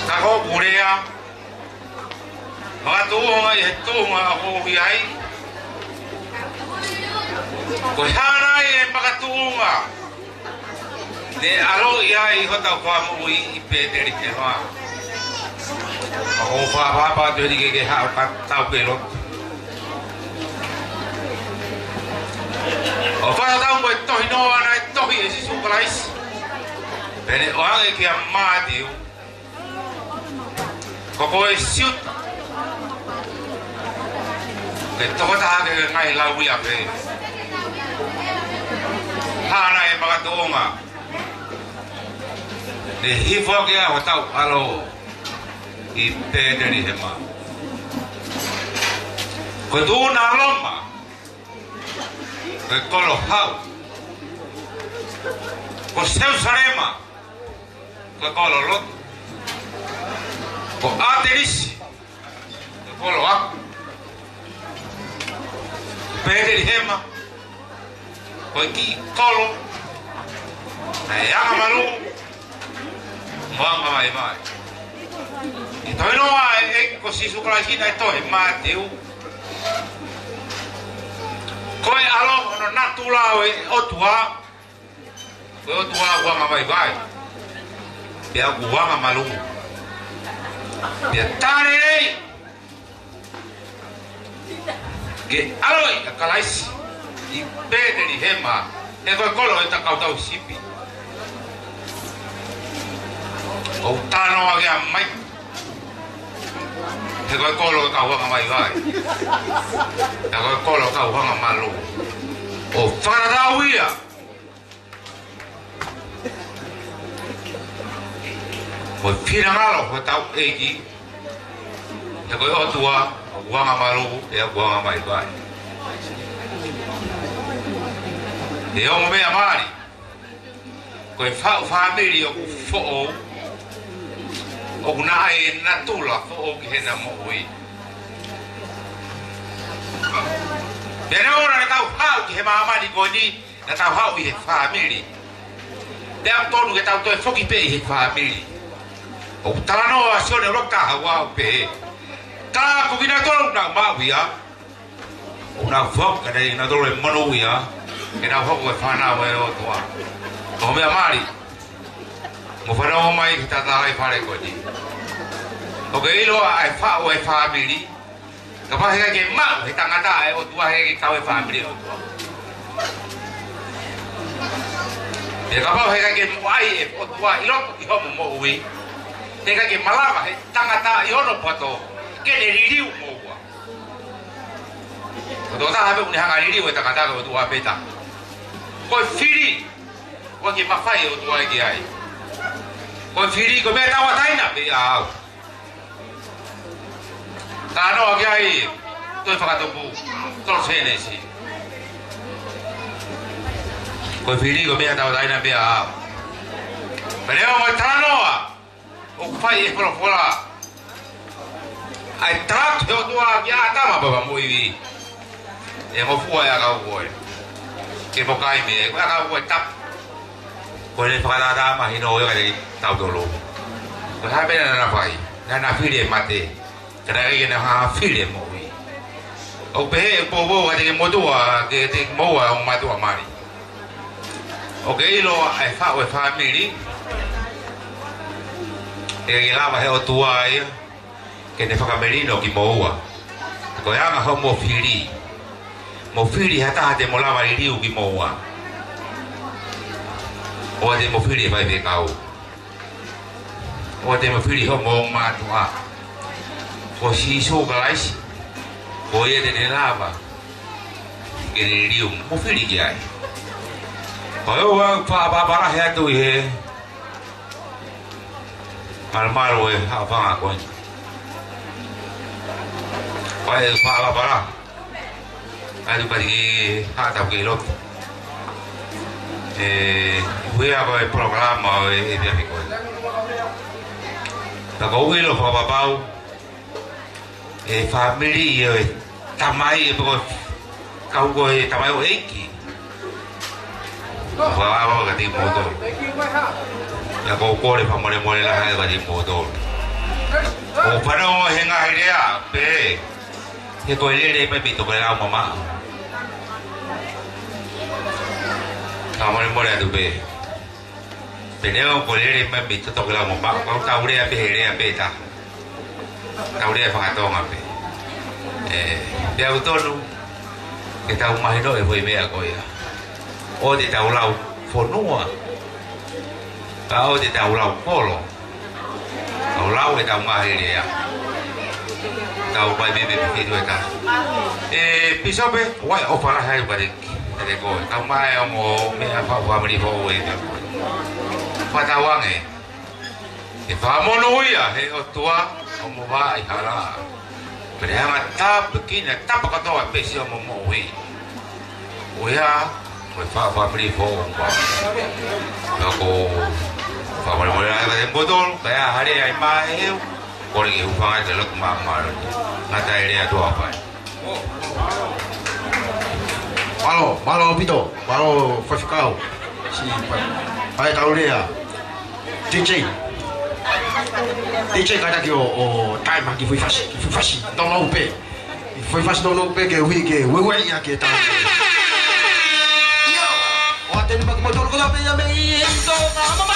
G: Ka ho purea. Maka tu nga he tu nga aho hui ai. Ko hana e makatunga ne alo ia I hota kwa mo I pederi ke ha o fa pa de ke ha pa ta pelo o fa ta mo to no ana to hi si su klais bene o age ke amadi ko ko e siut ke to ta ke ngai la wi a pe hana e magatonga. Ne hifo ke a tau alo I pederi hema. Ko tuna loma. Ko kolo hau. Ko seu sarema. Ko kolo lot. Ko aterisi. Ko kolo aku. Pederi hema. Ko ki kolo. Ai anga malu. Mama mai mai. Ito no ai ko si sukra kita ito mateu. Ko alo no natula otua. Ko otua wa mai vai. Pia gua malu. Pia tare. Ke alo kalais. I pederi hema. E ko kolo ita kautau sipi. O tano age mai. Te ko kolo ka wa mai vai. Te ko kolo ka wa malu. O faradawia. O pirangalo ko tau egi. Te ko o tua wa malu e wa mai vai. E o me amari. Ko family o fo o na e natula fo o ke na mo ui. Pero ora na tau hau ke mama ni goni na tau hau i family. Te am tonu ke tau to foki pe i family. O talano a sone roka hawa pe. Ka ko kina tolu na ma wia. O na fok ka dei na tolu mono wia. Ke na fok e fana we o toa. Ko me amari. Mo fara o mai kita ta ai pare ko ni. O ke ilo ai fa o ai family. Ka pa he ke ma he tangata ai o tua he ke ka o family o tua. E ka pa he ke mo ai o tua ilo i ho mo ui. Te ka ke malama he tangata i ono pato. Ke ne ririu mo wa. Ko ta ha be uni hanga ririu e tangata ko tua peta. Ko firi. Ko ke mafai o tua ke ai. Ko firi ko me tawa taina be au. Kano ke ai to fakatobu to senesi. Ko firi ko me tawa taina be au. Pero mo tranoa. O fai e pro fora. Ai trat yo tua ya tama baba mo ivi. E mo fu ya ka ko. Ke mo kai me ko ka ko tap. Ko le fakada ma hino yo ka tau dolo. Ko ha be na fai. Na firi mate. Kena ke na ha firi mo wi. O be po bo ka ke mo tua ke te mo wa o ma tua mari. O ke ilo ai fa o family. E lava he o tua ai ke te whakamerino ki moua. Ko e anga hau mo whiri. Mo whiri hata te mo lava i riu ki moua. O te mo whiri e vai me kau. O te mo whiri hau mo matua. Ko si so ka laisi. Ko e te ne lava. Ke ne riu. Mo whiri ki ai. Ko e o wha he atu i he. Maru e hawhanga koe. Koe e whaapapara. Atu pati ki hatau ki lotu. Huia koe programa e piapi koe. Tako uilo whaapapau. E family e tamai e pako kau koe tamai o eiki. Whaapapau ka ti moto. Ya ko ko le famole mole la ha ba di moto. O para o henga idea pe. Ke ko le pe pito pe la mama. Famole mole adu pe. Peneo ko le pe pito to la mama. Ko ka ure pe hele pe ta. Ka ure fa to ma pe. Dia utonu. Ke ta uma hino e foi me a ko ya. O de ta ulau fonua. Kau di tahu lau polo, tahu lau itu mah ini ya, tahu bayi bayi itu itu. Pisau be, wah, opala hai balik. Te ko tau mai o mo me a fa mari fo e te fa ta wange e fa mo no ia he o tua o mo va i hala pero ama ta pequena ta pa to a pesi o mo we o ia o fa mari fo ba no ko fa mari mo ia de botol pa ya hare ai mai e ko le u fa de lo ma ma lo na ta ere a to pa
A: Malo pito, malo faficao. Si, pai taurea. DJ kada que o time que foi fácil, não não pé. Foi fácil não pé que o que we ia que tá. O até no motor que dá bem a mim, então mamá.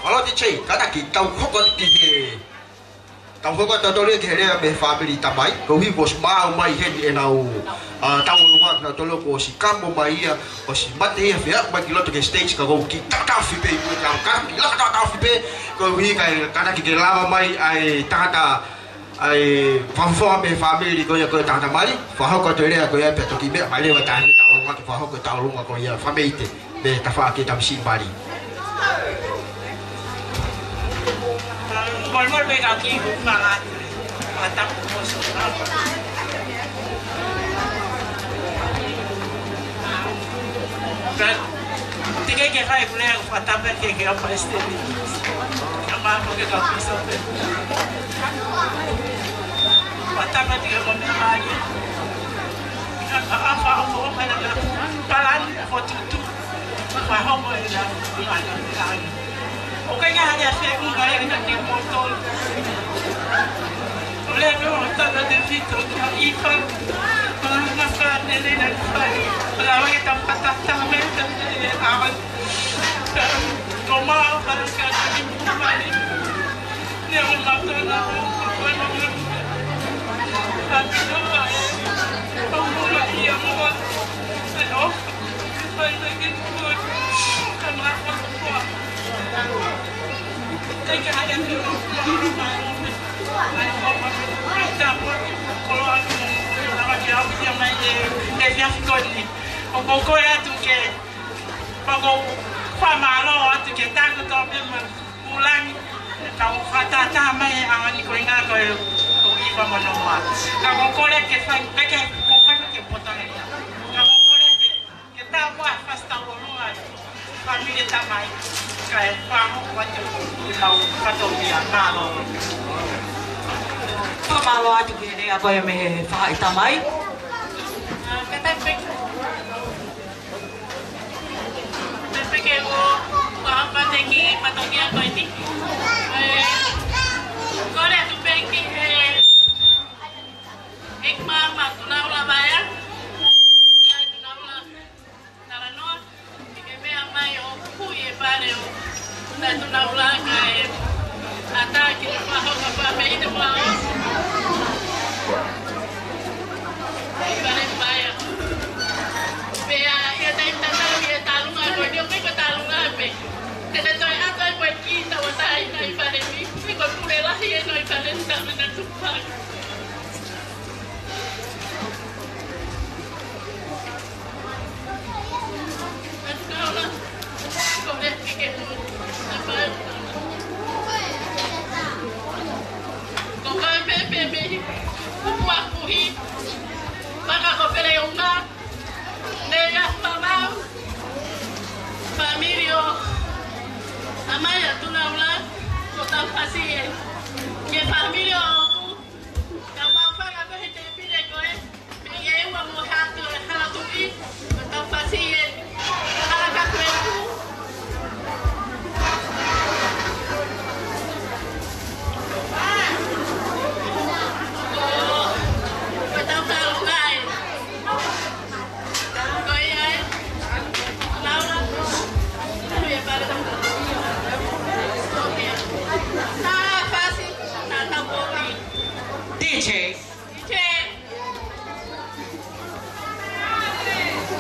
A: Malo DJ, kada ki tau khoko ki tau khoko tau le ke re me family tamai ko hi bos ma mai he enau tau luwa na tolo ko si kambo mai ia o si mate ia fe ba ki loto ke stage ka go ki ta fi pe ku ka ki la ta fi pe ko hi ka kada ki lava mai ai tata ai fafo me family ko ya ko tata mai fa ho ko tere ko ya pe to ki be mai le ta tau luwa ki fa ho ko tau luwa ko ya family te be ta fa ki tam si bari
B: Mol be ka ki mga atak mo so. Kan tingay ke kai pule ko patapa ke apa estedi. Ama ko ke ka so. Patapa tingay mo me mali. Apa mo ko na palan ko tutu. Pa ho mo ila. Okay nga hanya siya kung kaya ng motor. Wala mo taga dito ng ipan. Mga nakanili ng ipan. Wala mo itang patatami ng awan. Kumao ka ng kakaling kumali. Hindi ako matala. Wala mo. Sabi na ba eh. Ang mula iya mo ba? Ano? Ay naging good. Kamakot ko. Kaya kaya dulu, kalau aku nama dia yang main dia fikir ni, kalau kau ya tu ke, kalau pamalo tu ke tak tu tapi pulang, kalau kata tak main angin kau ingat kau iba menolak. Kalau kau le ke fai, kau kan ke potong ni. Kalau kau le ke tak buat fast tahu luar, family tak main. Kaya paano wajo ikaw patobia malo. Malo aja gini ako yung may itamay. Katapik. Katapik ko apa teki patobia ko ini. Kore tu peki ikma tunaw la baya. Tunaw la narano. Ikeme amay o kuye pare o. Datu na ulaga atake kwa hoka pa meide kwa ibare baya bea ya taita ya talunga ko dio ko talunga pe tete toy ato ko kita watai na ibare mi ko pula ya no ibare ta na tupak Maka ko pala yung na, nila mama
H: Amaya tu na ula ko ta pasie. Ke família aku. Ka ba fa ka he te pile ko e. Me ye wa mo ha tu hala tu i. Ko ta pasie. Hala ka tu.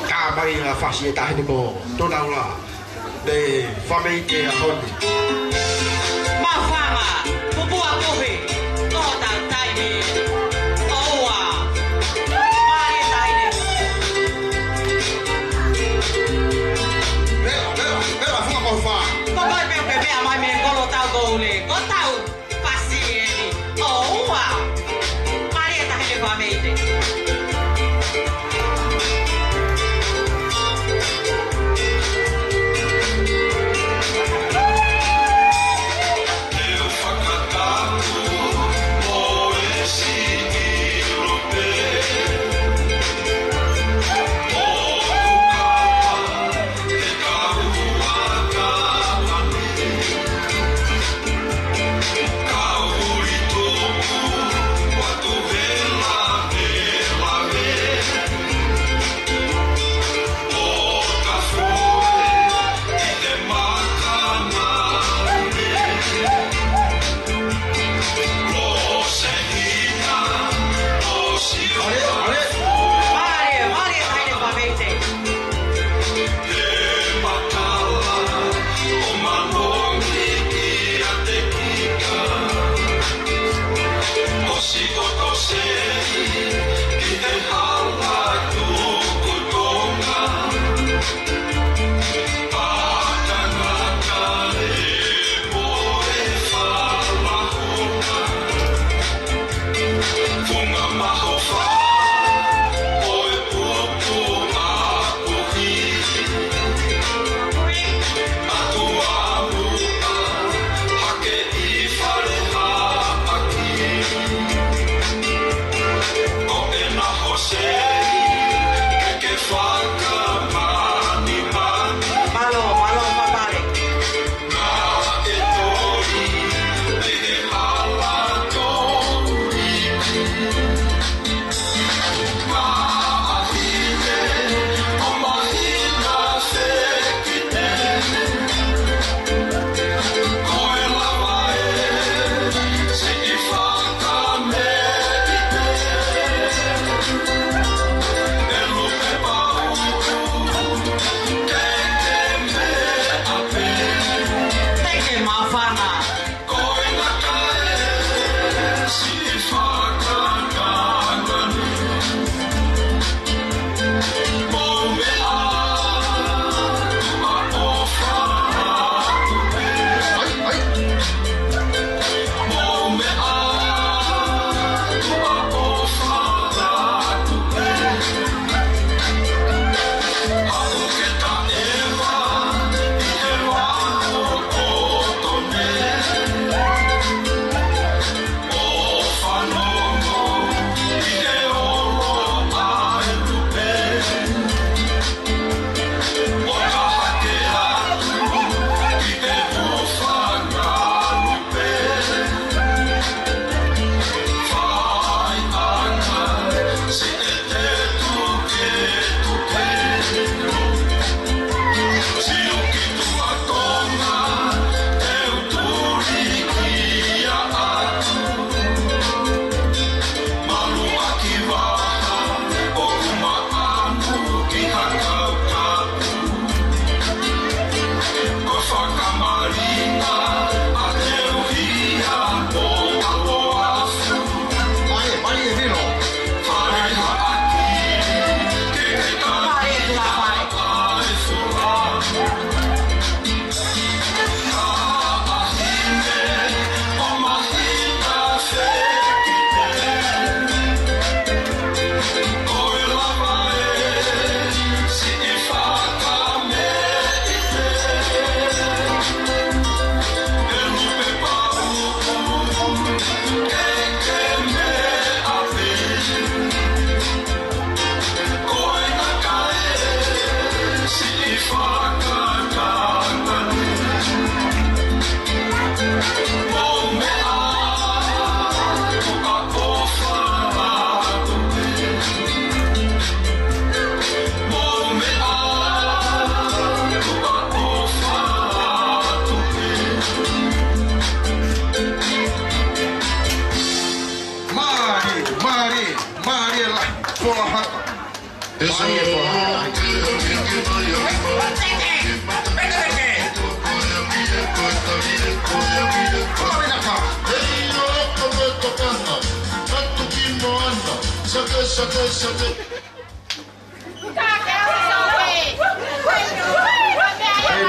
A: Cả mày là phát hiện tại đi bộ, tôi đâu là để phát mấy cái hơn.
B: Mà pha mà, bố bố cô hề, to tàng tay đi, ô à, ba đi tay đi.
A: Bé là không có pha.
B: Có coi bé mà mình có lô tao gồ nè, có tao phát hiện đi, ô à, ba đi tay đi qua mấy đi.
I: Eu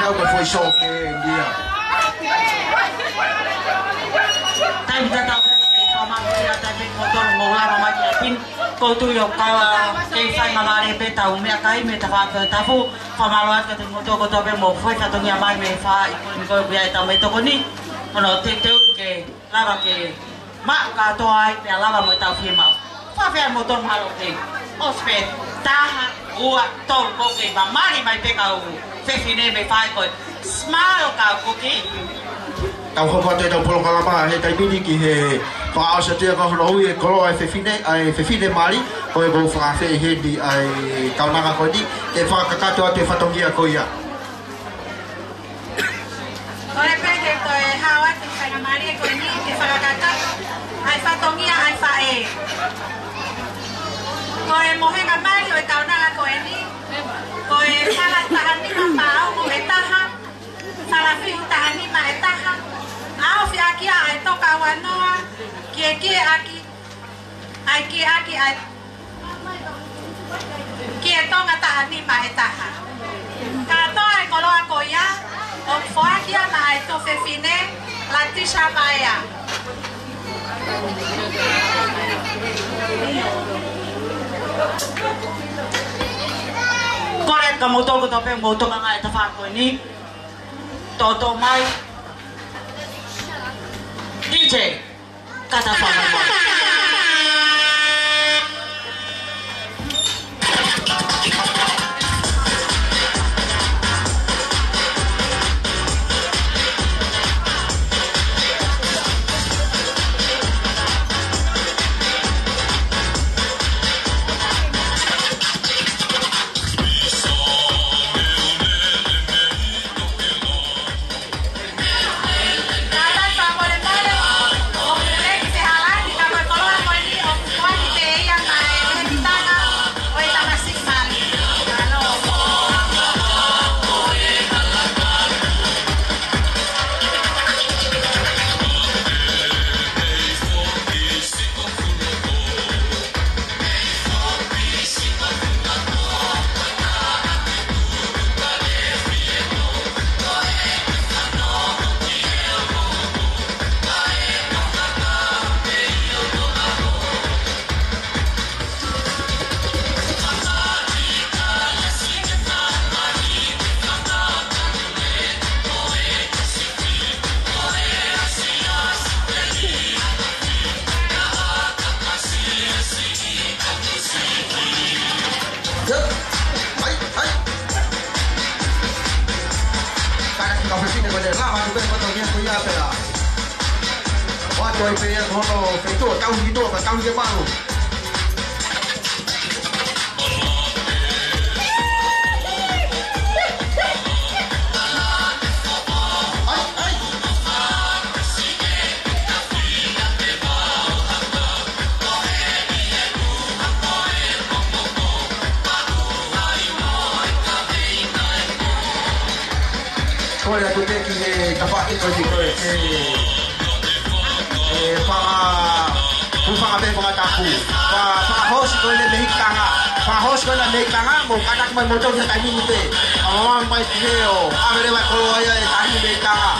A: đâu mà phơi sâu kê đi à.
B: Tay kita tahu sama dia tapi motor ngolah mama dia pin kau tu yo kau kei mama dia pe tahu me kai me tahu tahu sama luar kata motor kau tahu mau phơi satu ni amai me fa ikut kau biar tahu me tu kau ni kalau tu ke lava ke mak kau tu ai pe lava me tahu film mau fa fe motor malu ke ospet taha gua tol kau ke mama ni mai pe kau fe fine me fa kau smile kau ke
A: tàu không có chơi tàu polo kalama hay tay mini kì hệ phá sẽ chơi có lối có lối phải phi này mali coi go phá phải hệ đi ai tàu naga coi đi để phá các cho để phá tông kia coi ya
I: coi bây giờ coi hawa thì phải làm mali coi đi để phá các ai phá tông kia ai phá e coi một hai cái mali coi tàu naga coi đi coi salah tahan ni mapau coi tahan salah phi tahan ni mai tahan ao fi aki ai to kawanoa ki aki ai ki aki ai ki to ngata ani mai taha ka to ai kolo akoya o fo aki ai to fe fine latisha maya
B: korek kamu to ko to pe mo to ngai ta fa ko ni Toto Mai DJ kata Faham
A: rồi về họ phải tổ cao như tổ và cao như bao tôi là tôi biết cái tập phát cái gì rồi Pang abe mga tapu. Pa host ko le mehik tanga. Pa host ko le mehik tanga mo kanak may motor sa tayo nite. Amang may seo. Amere ba ko ay tayo mehik tanga.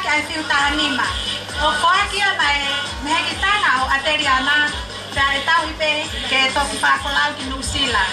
I: Que ai fiu ta anima. O foi aqui vai me gitana o ateriana já está o ipe que to fa colar que no sila.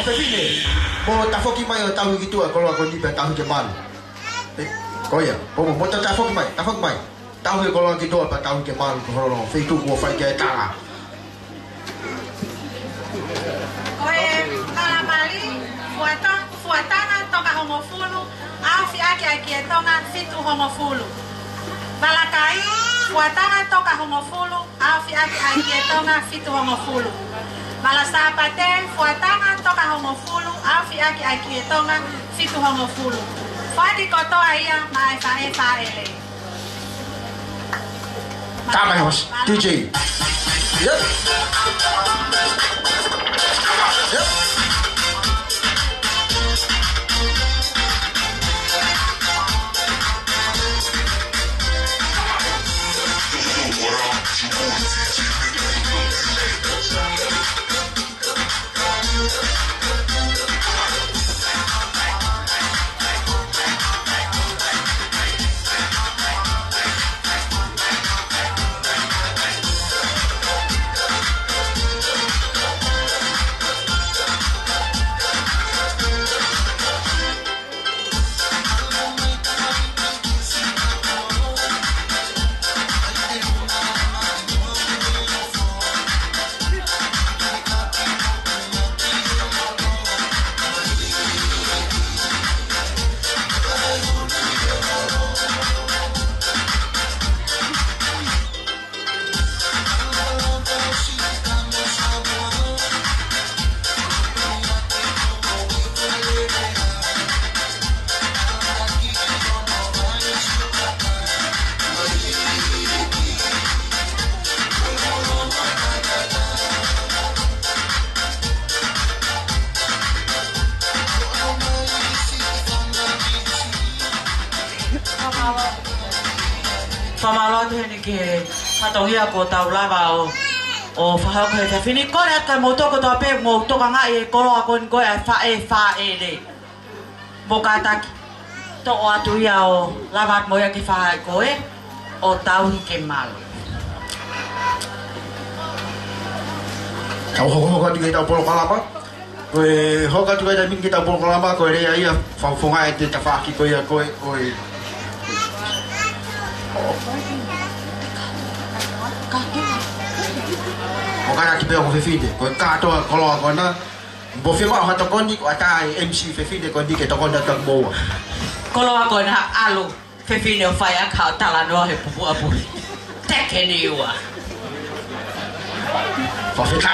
A: fefine. Mo ta foki mai o tahu gitu kalau aku ni tahu kemal. Kau ya, mo ta foki mai, tahu kalau gitu apa tahu kemal kalau feitu mo fai ke tala.
I: Koe malamali fuatana toka homofulu au fi aki tonga fitu homofulu. Balakai fuatana toka homofulu au fi aki tonga fitu homofulu. Malasapate fuatana toka homofulu au fi aki tonga fitu homofulu. Fadi koto aya mai fa ele.
A: Tama host DJ. Yep. Yep.
B: Pamalo tu ni ke patongia ko tau lava o fa ko te fini ko le ka moto ko to pe moto ka ngai ko lo ko ko fa e le bokata to o atu ya o lava mo ya ki fa ko e o tau ke mal
A: Kau ho di kita polo kalapa. Ko ho ka tu kita min kita polo kalapa ko re ai fa fonga e te fa ki ko ya ko Okana ki pe o fefide ko ka to kolo ko na bo fema ha to koni ko ata MC fefide ko di ke to konda tak bo
B: kolo ko na alu fefine o fa ya ka tala no he pu apu tekeni wa
A: fa feka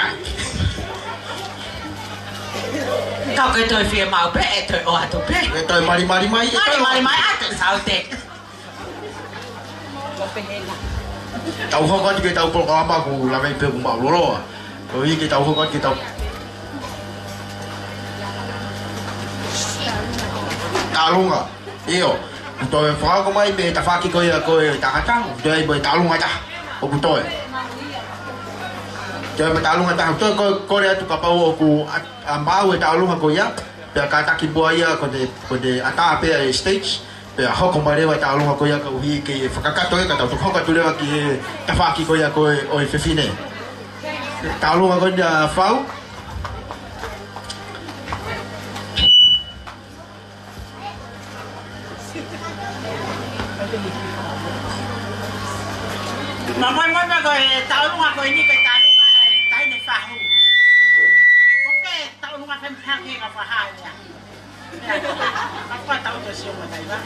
B: kau ke to fie mau pe to o atu pe
A: to mari
B: ate saute
A: tau ho ka ki tau polo kalapa ko la ve pe ko ma lo ko i ki tau ho ka ki tau talunga iyo to fa ko mai be ta fa ki ko ya ko ta ta do ai be talunga ta o ku to Jadi talunga ta to ko re tu ka pa o ku ambau talunga ko ya pe ka ta ki boya ko de ata pe stage pe ho ko mare wa talunga ko ya ko hi ke fakakato ka ta to ko ka tu le ki ta fa ki ko ya ko o fefine talunga ko ya fau
B: Mamãe manda agora, tá uma coisinha que tá numa, tá indo farro. Porque tá numa família que vai fazer. Apa tahu tu siapa dah iba?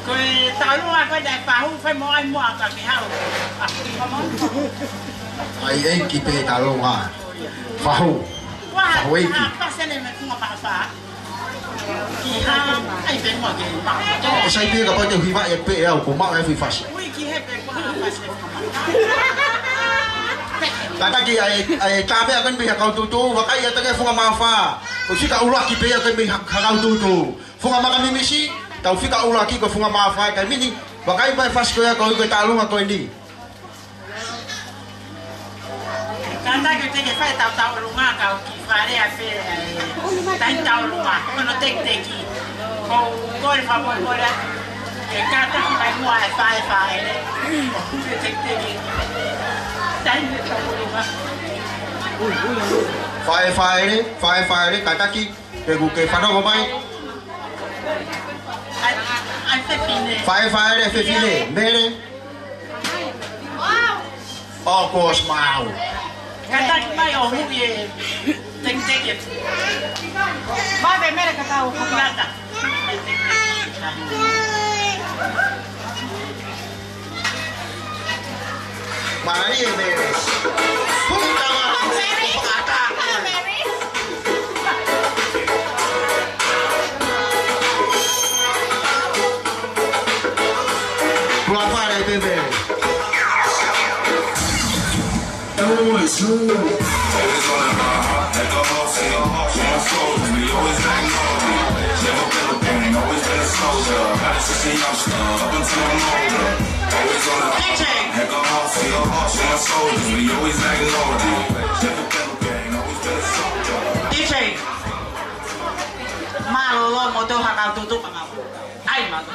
B: Kau tahu numa kau dah farro, foi mau ai mau agak mihau.
A: ai ki pe talunga fau
B: Wah, apa sih ni macam apa? Kiha, ai ben mau ke mak.
A: sai pe ka pa te hi va e pe ko ma ai fi fas
B: Ui, kiha ben mau apa sih?
A: Kata ki ai ka be kan be ka tu wa kai ta ke funga ma fa ko si ka ula ki pe ka be ka tu funga ma ka mi misi tau fi ka ula ki ko funga ma fa ka mi ni wa kai ba fas ko ya ko talunga ko ndi
B: Kanda que te que faz tau lunga kau ki fare a fe tai tau lunga no tek teki ko gol favor gol e kata ki mai mo ai fai tek teki
A: Fai đi cả taki để cụ kể phản đâu mai Fai để phê phi nè mê đi Oh course mau
B: Cái tay bay ở hụt gì Tinh tinh gì Ba về mê là cái tàu không lát à
A: Mana ni Mary? Puta Mary. Keluar pada Mary.
J: Always on the heart, like a horse in your heart, my soul. We always like Norby. Never been a pain, always been a soldier. Had it since a youngster, up until I'm older. Always on the heart, like a horse in your heart, my soul. We always like Norby. Never been a pain, always been a soldier.
B: DJ, malu lo motor hakal tutup apa? Ayo malu.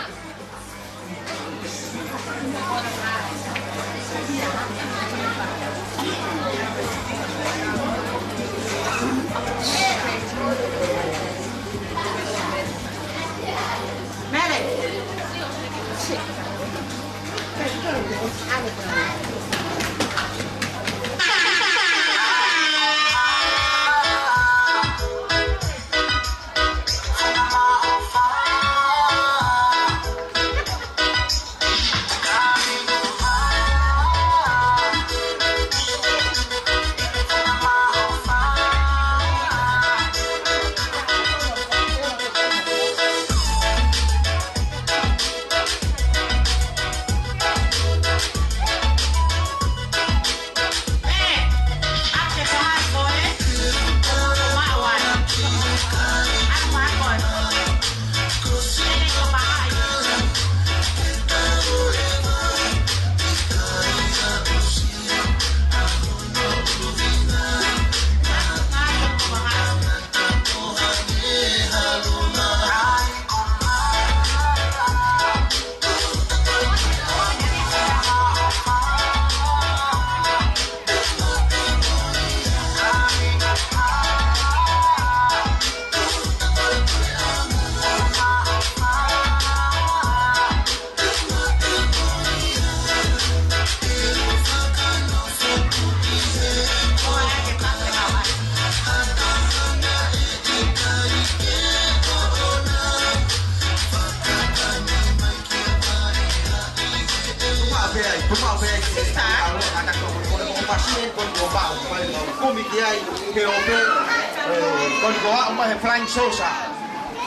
A: Flying Sosa,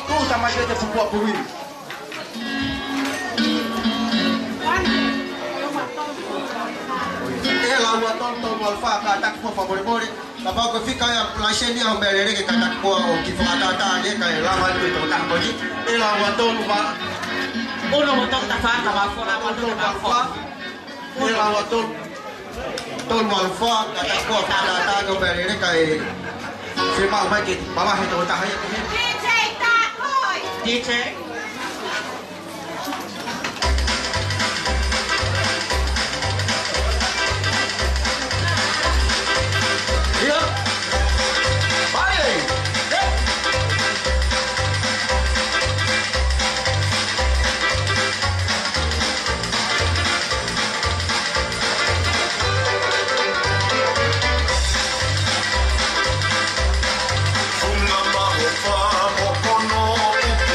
A: tu tamai dia terpuak bui. Lawa tonton walfa katak po favori. Kapag ko fika ya license niya mbele ke katak po o kifata ta dia kay lawan ko ito tak boji. Lawa ton wa.
B: Uno mo tong tafa ka ba ko lawan to ba ko.
A: Lawa ton walfa katak po fata ta ko mbele kay Firma mai ke baba hai to ta hai.
I: DJ ta thôi.
B: DJ
A: Here. Bye.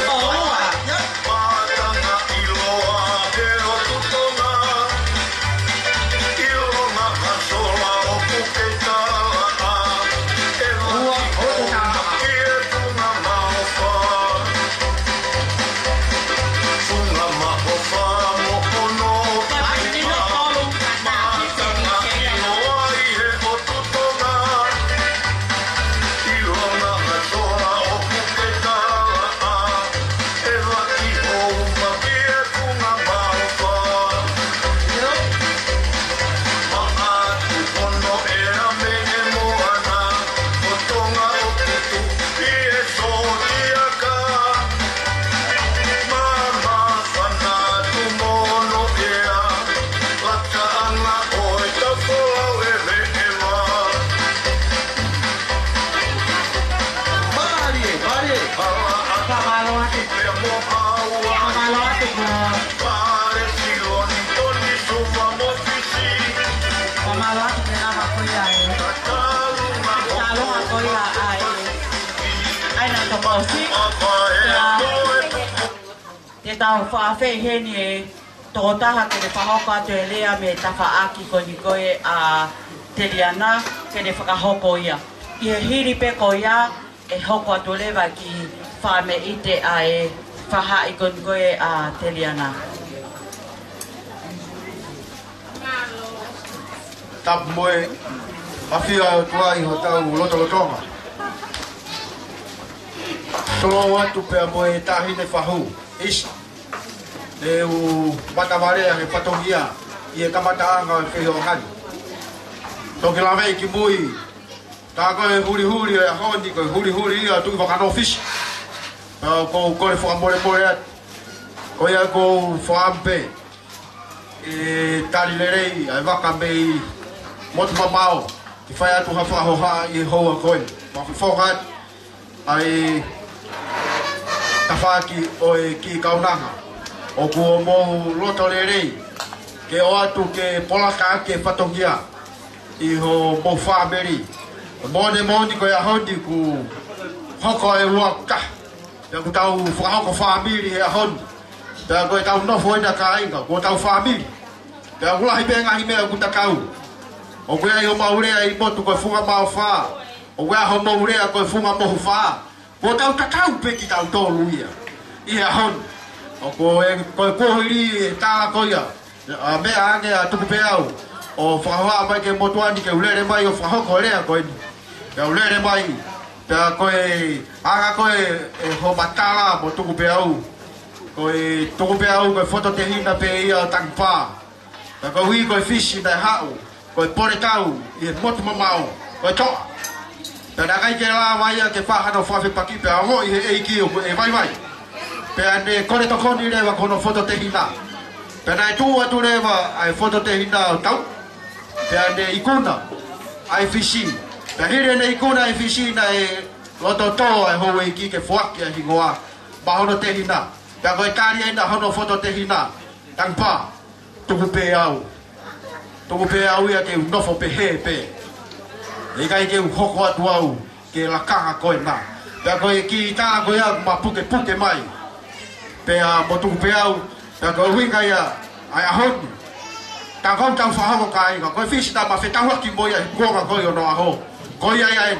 B: Oh
A: atu. Pamalo atu ko. Pamalo atu ke nama ko ia e. Talo ko ia ai. Ai na to pausi. Te tau whawhi heni e tō taha ke te whahoko atu e lea me ta whaaki ko ni koe a te riana ke te whakahoko ia. I he hiri pe ko ia e hoko atu lewa ki whame ite a e whaha i ko ni koe a te riana.
K: Tapu moe, awhia tua i ho tau lotolotonga. Solo atu pea moe tahine whahu, isi. E u matawarea he patongia, i e kamataanga e whiho hani. Toki lawei ki mui, tā koe huri e ahondi, koe huri ia tuki whakano fisi. Ko kore whakamore atu, ko ia ko whaampe, e tari lerei, ai waka mei motu mamao, i whai atu hawhahoha i hoa koe. Whawhohat, ai tawhaki o e ki kaunanga. O kua mohu loto lerei, ke o atu ke polaka ke patongia, i ho mo whameri. Mone moni koe ahondi ku hoko e ua ka. Pea ku tau whakahoko whamiri he ahondi. Pea koe tau nofo ina ka inga, ko tau whamiri. Pea ulahi pe ngahi mea ku takau. O koe ai ho maurea i motu koe funga mau whaa. O koe ho maurea koe funga mohu whaa. Ko tau takau pe ki tau tolu ia. I he ahondi. O koe kohiri e tāla koia. Mea ange a tuku pe au. O whakahoa mai ke motuani ke ulere mai o whahoko rea koe ni. Ke ulere mai. Pea koe anga koe e ho matala mo tuku pe au. Koe tuku pe au koe foto te hina pe ia tangpā. Pea koe hui koe fisi nai hau. Koe pore tau i e motu mamau. Koe toa. Pea nakai ke la waia ke whahano whawhi paki pea ho i he eiki o e vai vai. Pea ne kore tokoni rewa kono foto te hina. Pea nai tū atu rewa ai foto te hina o tau. Pea ne ikuna ai fisi. Pea hire ne ikuna ai fisi na e loto tō ai hou e ki ke whaki a hingoa. Mahono te hina. Pea koe tāri e na hono foto te hina. Tangpā. Tuku pe au. Tuku pe au ia ke unofo pe he pe. E kai ke hoko atu au. Ke lakanga koe na. Pea koe ki tāna koe au ma puke mai. Pea mo tuku pe au. Pea koe winga ia ai ahoni. Tā kau tau whahako ka inga, koe whisi tā ma whetau haki mo ia kuonga koe o no aho. Koe ai ai,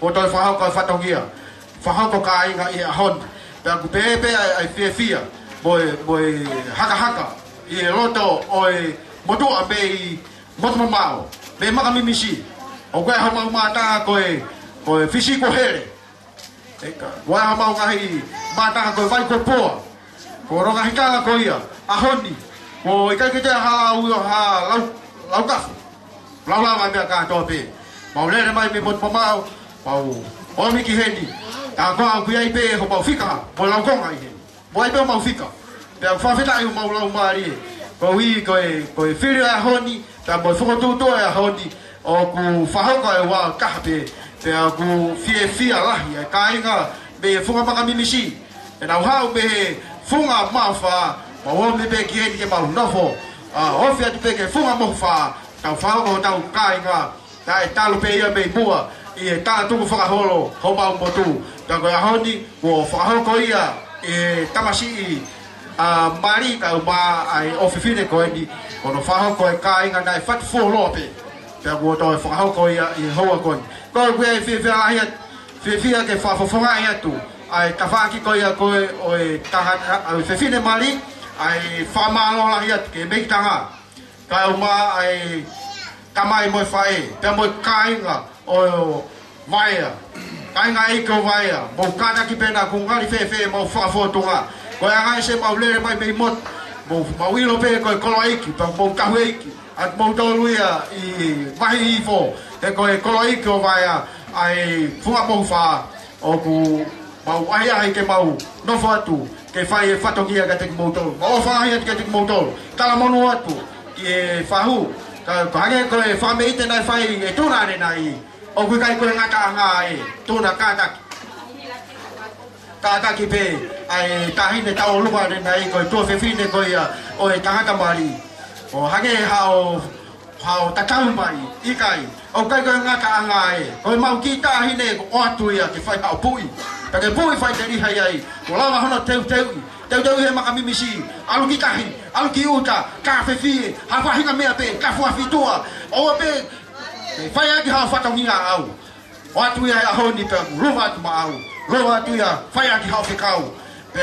K: o toi whahako ai whatongia. Whahako ka inga i ahon. Pea ku pepe ai whia, moe haka. I e roto o e motua me i motumamao, me makamimisi. O koe hau mau mātanga koe whisi ko here. Koe hau mau ngahi mātanga koe vai koe poa. Ko ronga hitanga koe ia, ahoni. Ko ikai kete ha uyo ha lau kafu. Lau mai mea ka tope. Mau lere mai me pot pamau. Mau omi ki hendi. Ta ko au kuia ipe ho mau fika. Mo lau konga i he. Mo ipe mau fika. Pea whawheta i mau lau maari. Ko hui koe whiri a honi. Ta mo whukotuto a honi. O ku whahoka e wā kahape. Pea ku fia lahi. E ka inga me whukamaka mimisi. E nau hau me he whunga mawha. Ma wo me be ki heni ke mau nofo. Ofi atu pe ke funga mo wha. Tau whaoko tau kāinga. Ta e talu pe ia mei mua. I e tā tuku whakaholo. Ho mau motu. Ta koe ahoni. Wo whakahoko ia. E tamasi i. Mari ka uma ai ofi fine koe ni. Kono whakahoko e kāinga nai whatu fuholoa pe. Pea kua toi whakahoko ia i hoa koe. Koe kue e whiwhia lahi atu. Whiwhia ke whafofonga i atu. Ai tawhaki koe ia koe o e tahaka. Ai whiwhine mari. Ai whamalo lahi atu ke meitanga. Kai uma ai tamai moe whae. Pea moe kāinga o vaia. Kāinga eiko vaia. Mo kāna ki pena kung ngari whewhe mo whafotunga. Koe angai se mau lere mai mei mot. Mo ilo pe koe kolo eiki. Pea mo kahu eiki. At mo tolu ia i vahi i fo. He koe kolo eiki o vaia. Ai funga mo wha. O ku mau ahi ke mau nofo atu. Ke whai e whatongia ka teki moutolu. Ma o whahi atu ka teki moutolu. Tala monu atu ki e whahu. Ka hange koe whame ite nai whai e tūnare nai. O kui kai koe ngata ngā e tūna kātaki. Kātaki pe ai tahi ne tau lupa ne nai ko to fe fi ne ko ia o e tangata mari o hage hao takau mai ikai o kai ko nga ka angai ko mau ki tahi ne ko atu ia ki fai hao pui ta ke pui fai te ri hai ai ko lava hono teu he makamimisi alu ki tahi alu ki uta ka fe fi ha fa hinga mea pe ka fu afitua o pe fai aki hao fatongia au o atu ia a honi pe ruva tu ma au ruva tu ia fai aki hao fe kau pe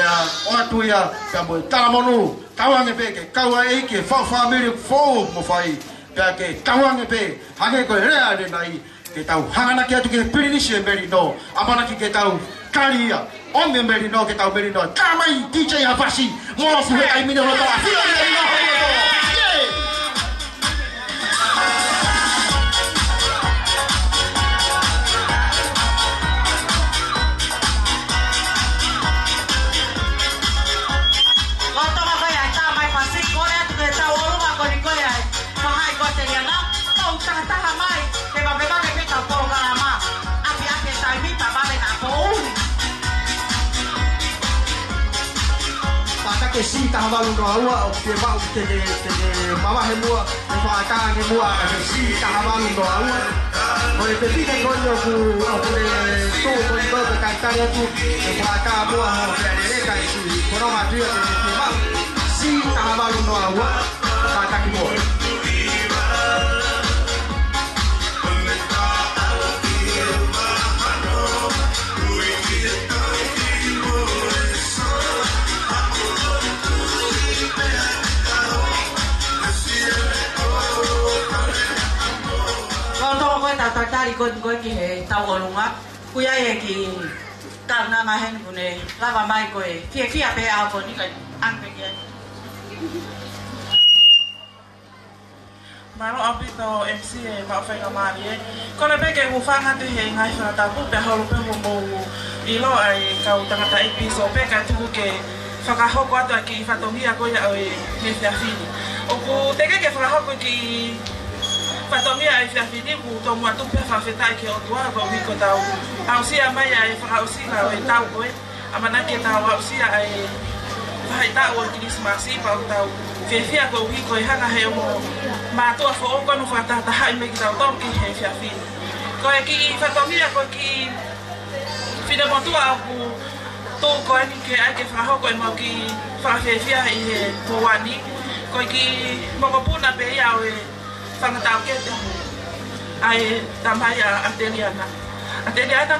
K: o atu ia pe mo talamonu tawange pe ke kaua e ke fa miri fo mo fai pe ke tawange pe hage ko rea de nai ke tau hangana ke atu ke pirinisi meri no amana ki ke tau kalia o me meri no ke tau meri no kamai DJ Habasi mo fu ai mino no ta fi meri no si ta hava lu no aua o ke va o te mama he mua e fa ka ke mua e si ta hava lu no aua o te pide coño ku o te to ko ko ka ta tu e fa ka mua o te le ka si ko no ma trio te ma si ta hava lu no aua ka ta ki mo tari ko ki he tau olunga kuya e ki tau na ma hen kune lava mai ko e fia pe a ko ni ka ang pe ke
L: Maro apito MC e ma fa ka mari e ko le pe ke u fa nga te he ngai fa ta pu pe holo pe mo I lo ai ka u tanga ta episo pe ka tu ke fa ka ho ko ata ki fa to hia ko ya e me fia fini o ku te ke fa ho ko ki Patomia ai fia fini ku to mo atu pe fa feta ke o tua ko mi ko tau au sia mai ai fa au sia la e tau ko e amana ke tau au sia ai vai tau o Christmas i pa tau fia ko wi ko hanga he mo ma to fo ko no fa ta hai me ki tau to ki he fia fini ko e ki patomia ko ki fina mo tua ku to ko ni ke ai ke fa ho ko mo ki fa fia i he to wani ko ki mo ko puna pe ya o Fanga tau ke te ai tamai a Adeliana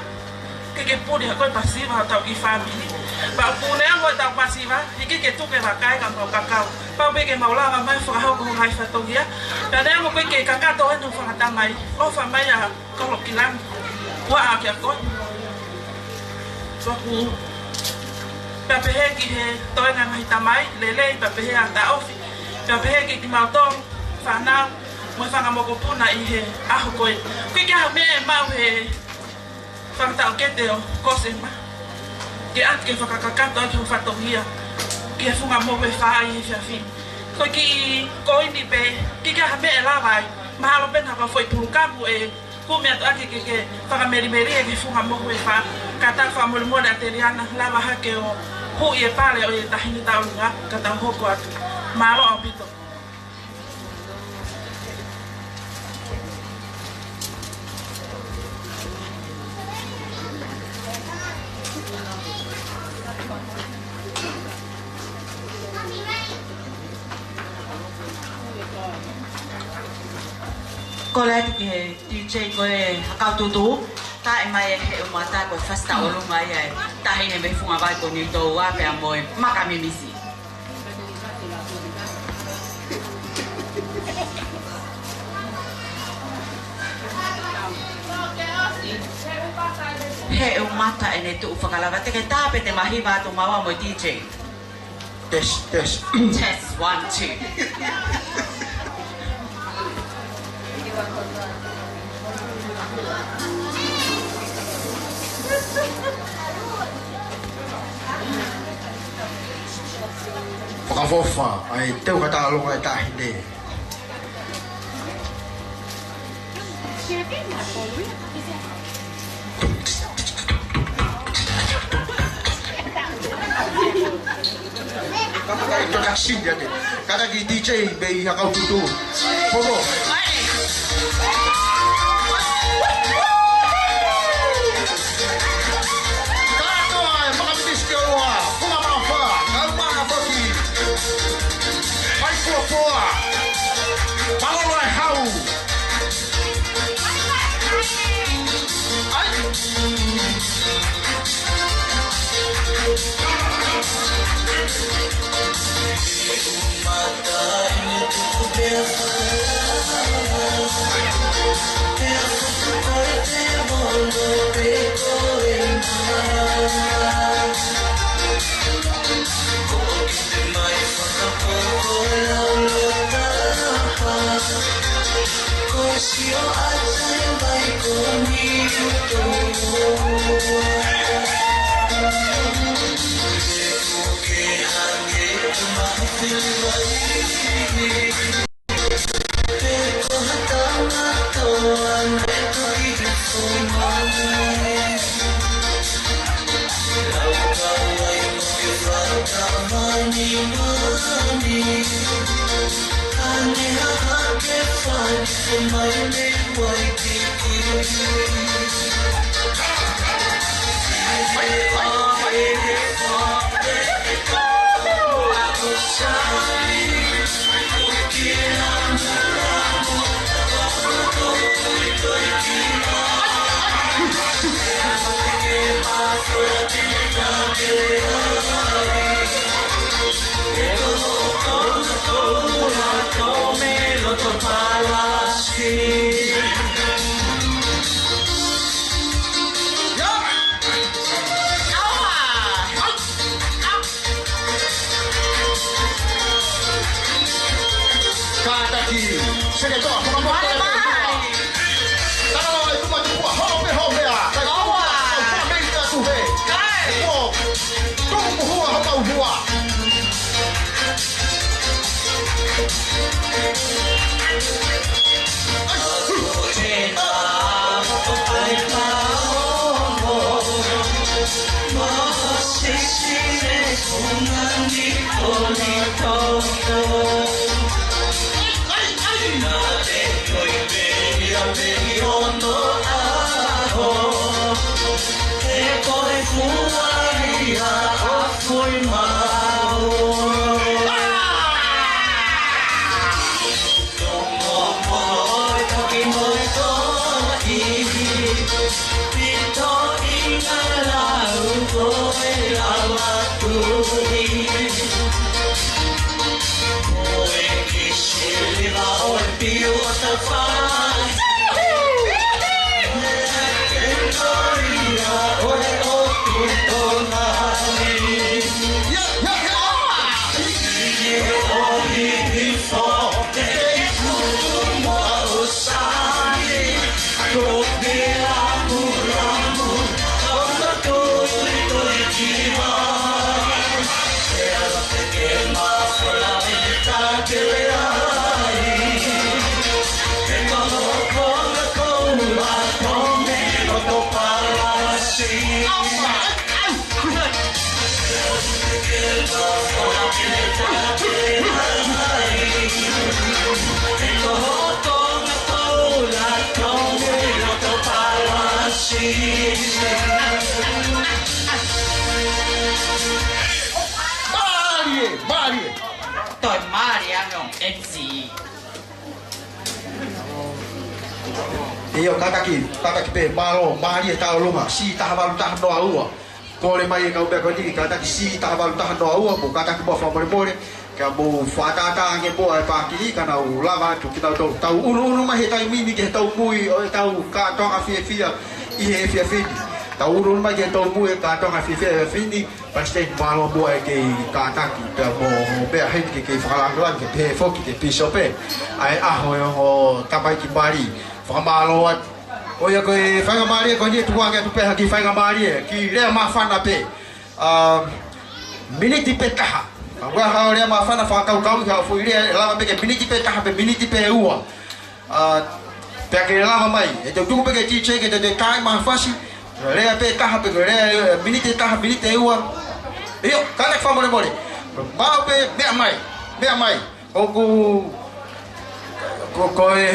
L: ke pudi ko pasiva tau ki family ba pune ngo tau pasiva iki ke tu ke bakai ka mo kakao pa be ke maula ma mai fa ho ko hai fa to ya da ne mo ke kaka to no fa tamai o fa mai a ko lo kilang wa a ke ko so ku pa pe ki he to na mai tamai lele pa pe a ta ofi pa pe ki ma to fa na mo fanga mo ko puna I he aho ko ki ka me ma he fanga ta ke te ko se ma ke at ke faka ka to ki fa to hia ke funga mo we fa I fa fi ko ki ko ni pe ki ka me la vai ma lo pe na ka foi pu ka bu e ku me to ake ke fanga meri ke funga mo we fa ka ta fa mo mo da teliana la va ha ke o hu ye pale o ye ta hini ta unga ka ta ho ko at ma lo apito
I: ko le ke DJ ko e hakau tutu ta e mai he o mata ko fasta o lu mai ai ta he me funga vai ko ni to wa pe amoi makami misi he o mata ene tu whakalava te ke tāpe te mahi wā tu mawa mo DJ test 1 2
K: Whakafofa ai teu kata alonga e tahine
A: kata sin dia deh. Kata ki DJ be hakau tutu. Pogo. Iyo kata ki pe malo mari ta luma si ta balu ta no au ko le mai ka be ko ni kata ki si ta balu ta no au bo kata ki bo fa mo mo ka bo fa ta ke bo ai pa ki kana u lava tu ki ta to ta unu ma he ta mi ni ke ta mui o ta ka to a fie fia I he fia fini ta unu ma ke to mui ka to a fie fia fini pa ste malo bo ai ke ka ta ki ta bo be he ke fa la gran ke pe fo ki ke pi so pe ai a ho ta bai ki bari Famaloat, o ya koi fanga mari ko ni tuwa ke tu pe ki fanga mari ki le ma fana pe miniti pe taha wa ha le ma fana fa ka ka fu le la pe ke miniti pe taha pe miniti pe uwa pe ke la mai e tu pe ke ti che ke de kai ma fasi le pe taha pe le miniti taha miniti uwa yo ka le fa mo le Mau be mai. Oku koe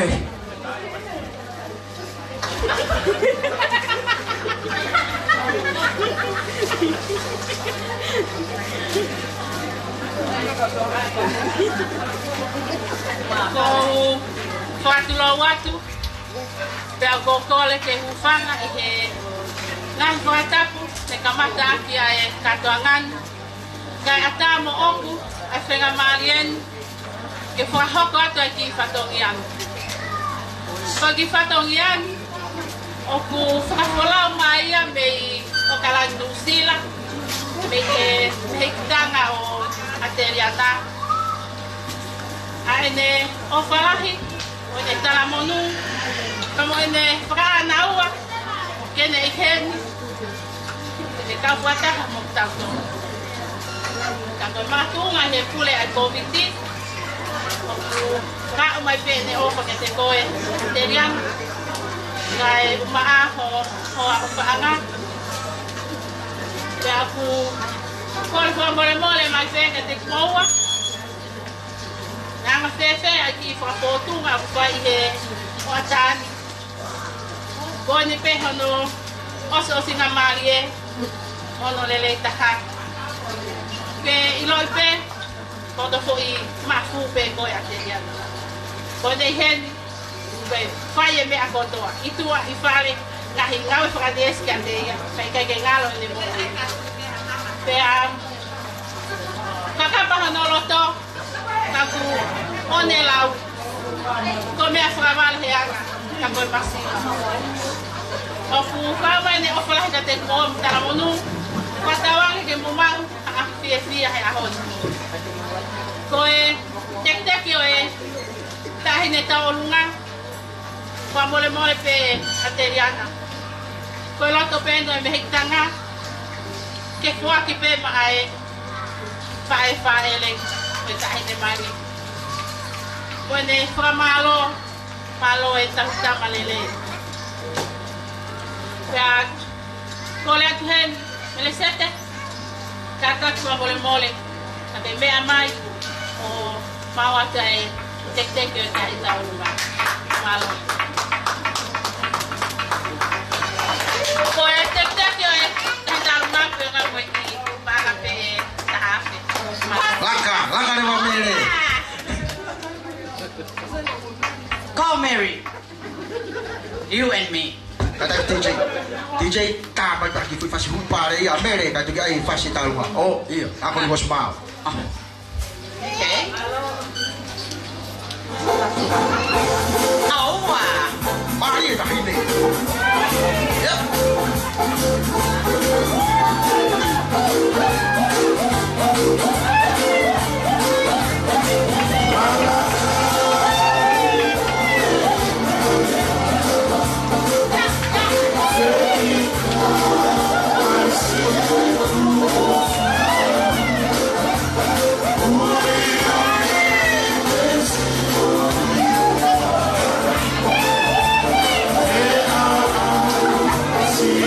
H: Ko whatu lo watu pea ko kole ke hufanga i he ngai whatapu te kamata aki a e katoa nganu kai ata mo oku a whenga marien ke whahoko atu a ki whatongi anu. Ko ki whatongi anu oku whakafolau mai ia mei o kalangi Nusila mei he kitanga o Ateriana. Aene o whalahi, o ne talamonu, kamo ene whakaanaua, kene i heni, kene kauwataha mo tauto. Kako mātunga he pule ai COVID, oku rao mai pene o whakete koe te rianga, ngai umaa ho a whaanga. Pea aku kore mole mai whenga te kumaua, Nanga fefe ai ki whakapotunga ku whai he o atani. Kone pe hono oso singa mari e hono lele taha. Pe iloi pe koto fo I mafu pe koe ate iana. Kone heni pe whai e mea kotoa. Itua I whare ngahi ngawe whakadeski ate ia. Pai kai ke ngalo ne mo. Pe kakapaha no loto. Kaku one lau ko mea whakawala he anga ka koe masina. Oku whawai ne ofalahi ka te koe mtara monu whatawangi ke mumau a fia he ahoni. Koe tek o e tahine taolunga kwa mole pe Ateriana. Koe loto pendo e mehitanga ke kuaki pe maae whae le koe tahine mani. Koe ne whakamalo e tahutama lele. Pea kole atu hen mele sete kakakua mole ka te mea mai o mawata e tek o e tahi taurunga. Malo. Koe tek o e tahi taurunga peo nga koe ki paka pe e tahafe.
A: Laka ne mamele.
B: Go, Mary. You and me.
A: Kata DJ tama bagi fui fasi hupa ia mere ka tu ai fasi talunga. Oh, iya, aku ni bos mau.
B: Okay. Oh,
A: mari ta hine. Yep.
J: See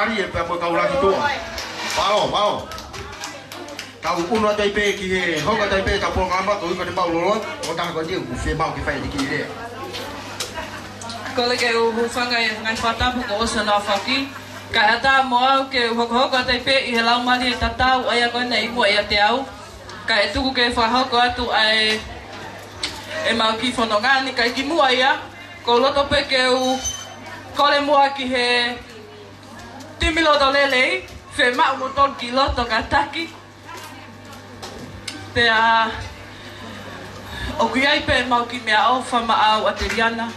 K: mari e pa mo kau lagi tua. Bao. Kau uno tai pe ki he hoka tai pe ka po ngamba ko ko te pau lolo o ta ko dia ku fe mau ki fai ki le.
L: Ko le ke u fanga e ngai fata ko o sana faki. Ka ata mo ke hoka tai pe I he lau mari e tatau ai ko nei mo e te au. Ka e tuku ke fa hoka atu ai e mau ki fonongani ka ki mua ia ko loto pe ke u ko le mua ki he timilo do lele fe mau mo ton ki loto ka taki. Te a o kuiai pe mau ki mea au wha maau a te riana.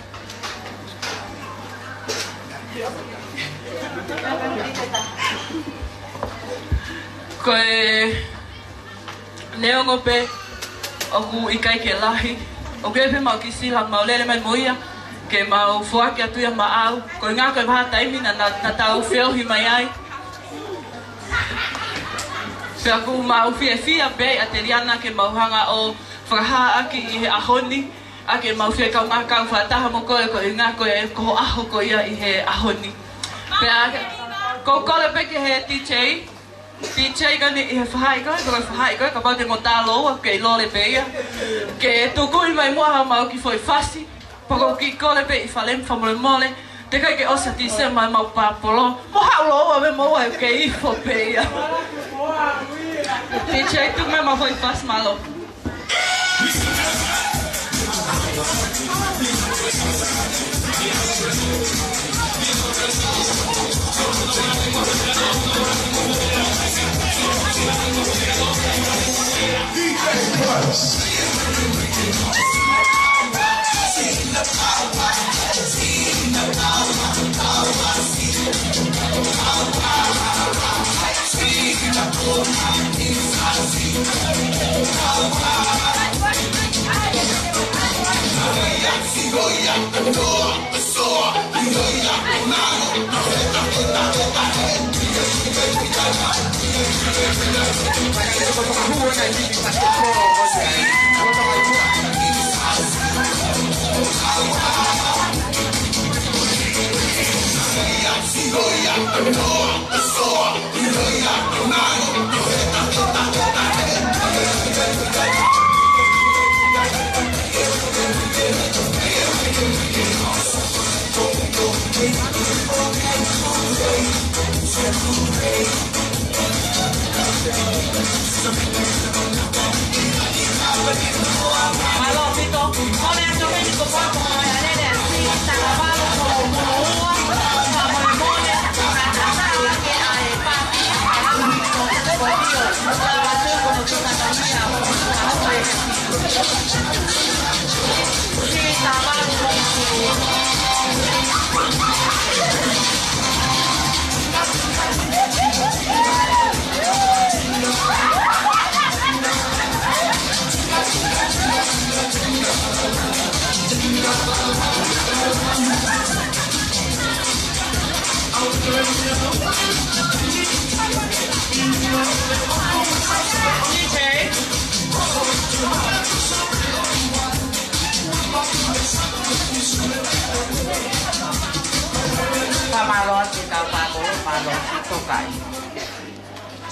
L: Ko e neongo pe o ku ikai ke lahi. O kuiai pe mau ki sila mau lele mai moia ke mau fuaki atu ia maau. Ko ngā koe maha taimina na tau whio hi mai ai. Pea ku mau fia pe a te riana ke mau hanga o whakaha aki I he ahoni. A ke mau fia kau ngā kau whataha mo koe ko I ngā koe ko aho ko ia I he ahoni. Pea ko kole pe ke he DJ gani I he whahai koe, ko whahai koe, ka pau te mo tā loa ke I lole pe ia. Ke tukui mai mua mau ki foi fasi. Pako ki kole pe I whalem whamole mole. Te kai ke osa ti se mai mau pāpolo. Mo hau loa me mo e ke I fo pe ia. DJ tu me ma foi fas malo.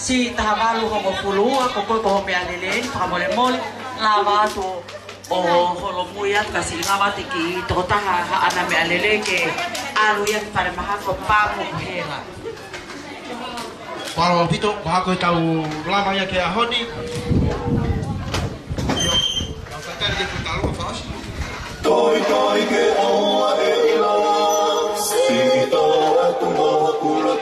L: Si tahavalu homo pulua kokoi ko me alele pamole mole lava to o holomuya kasi ngawati ki totaha ana me alele ke alu ya para maha ko pamu hera
K: Para pito maha ko tau lama ya ke ahoni. Yo, kau kata dia ko tau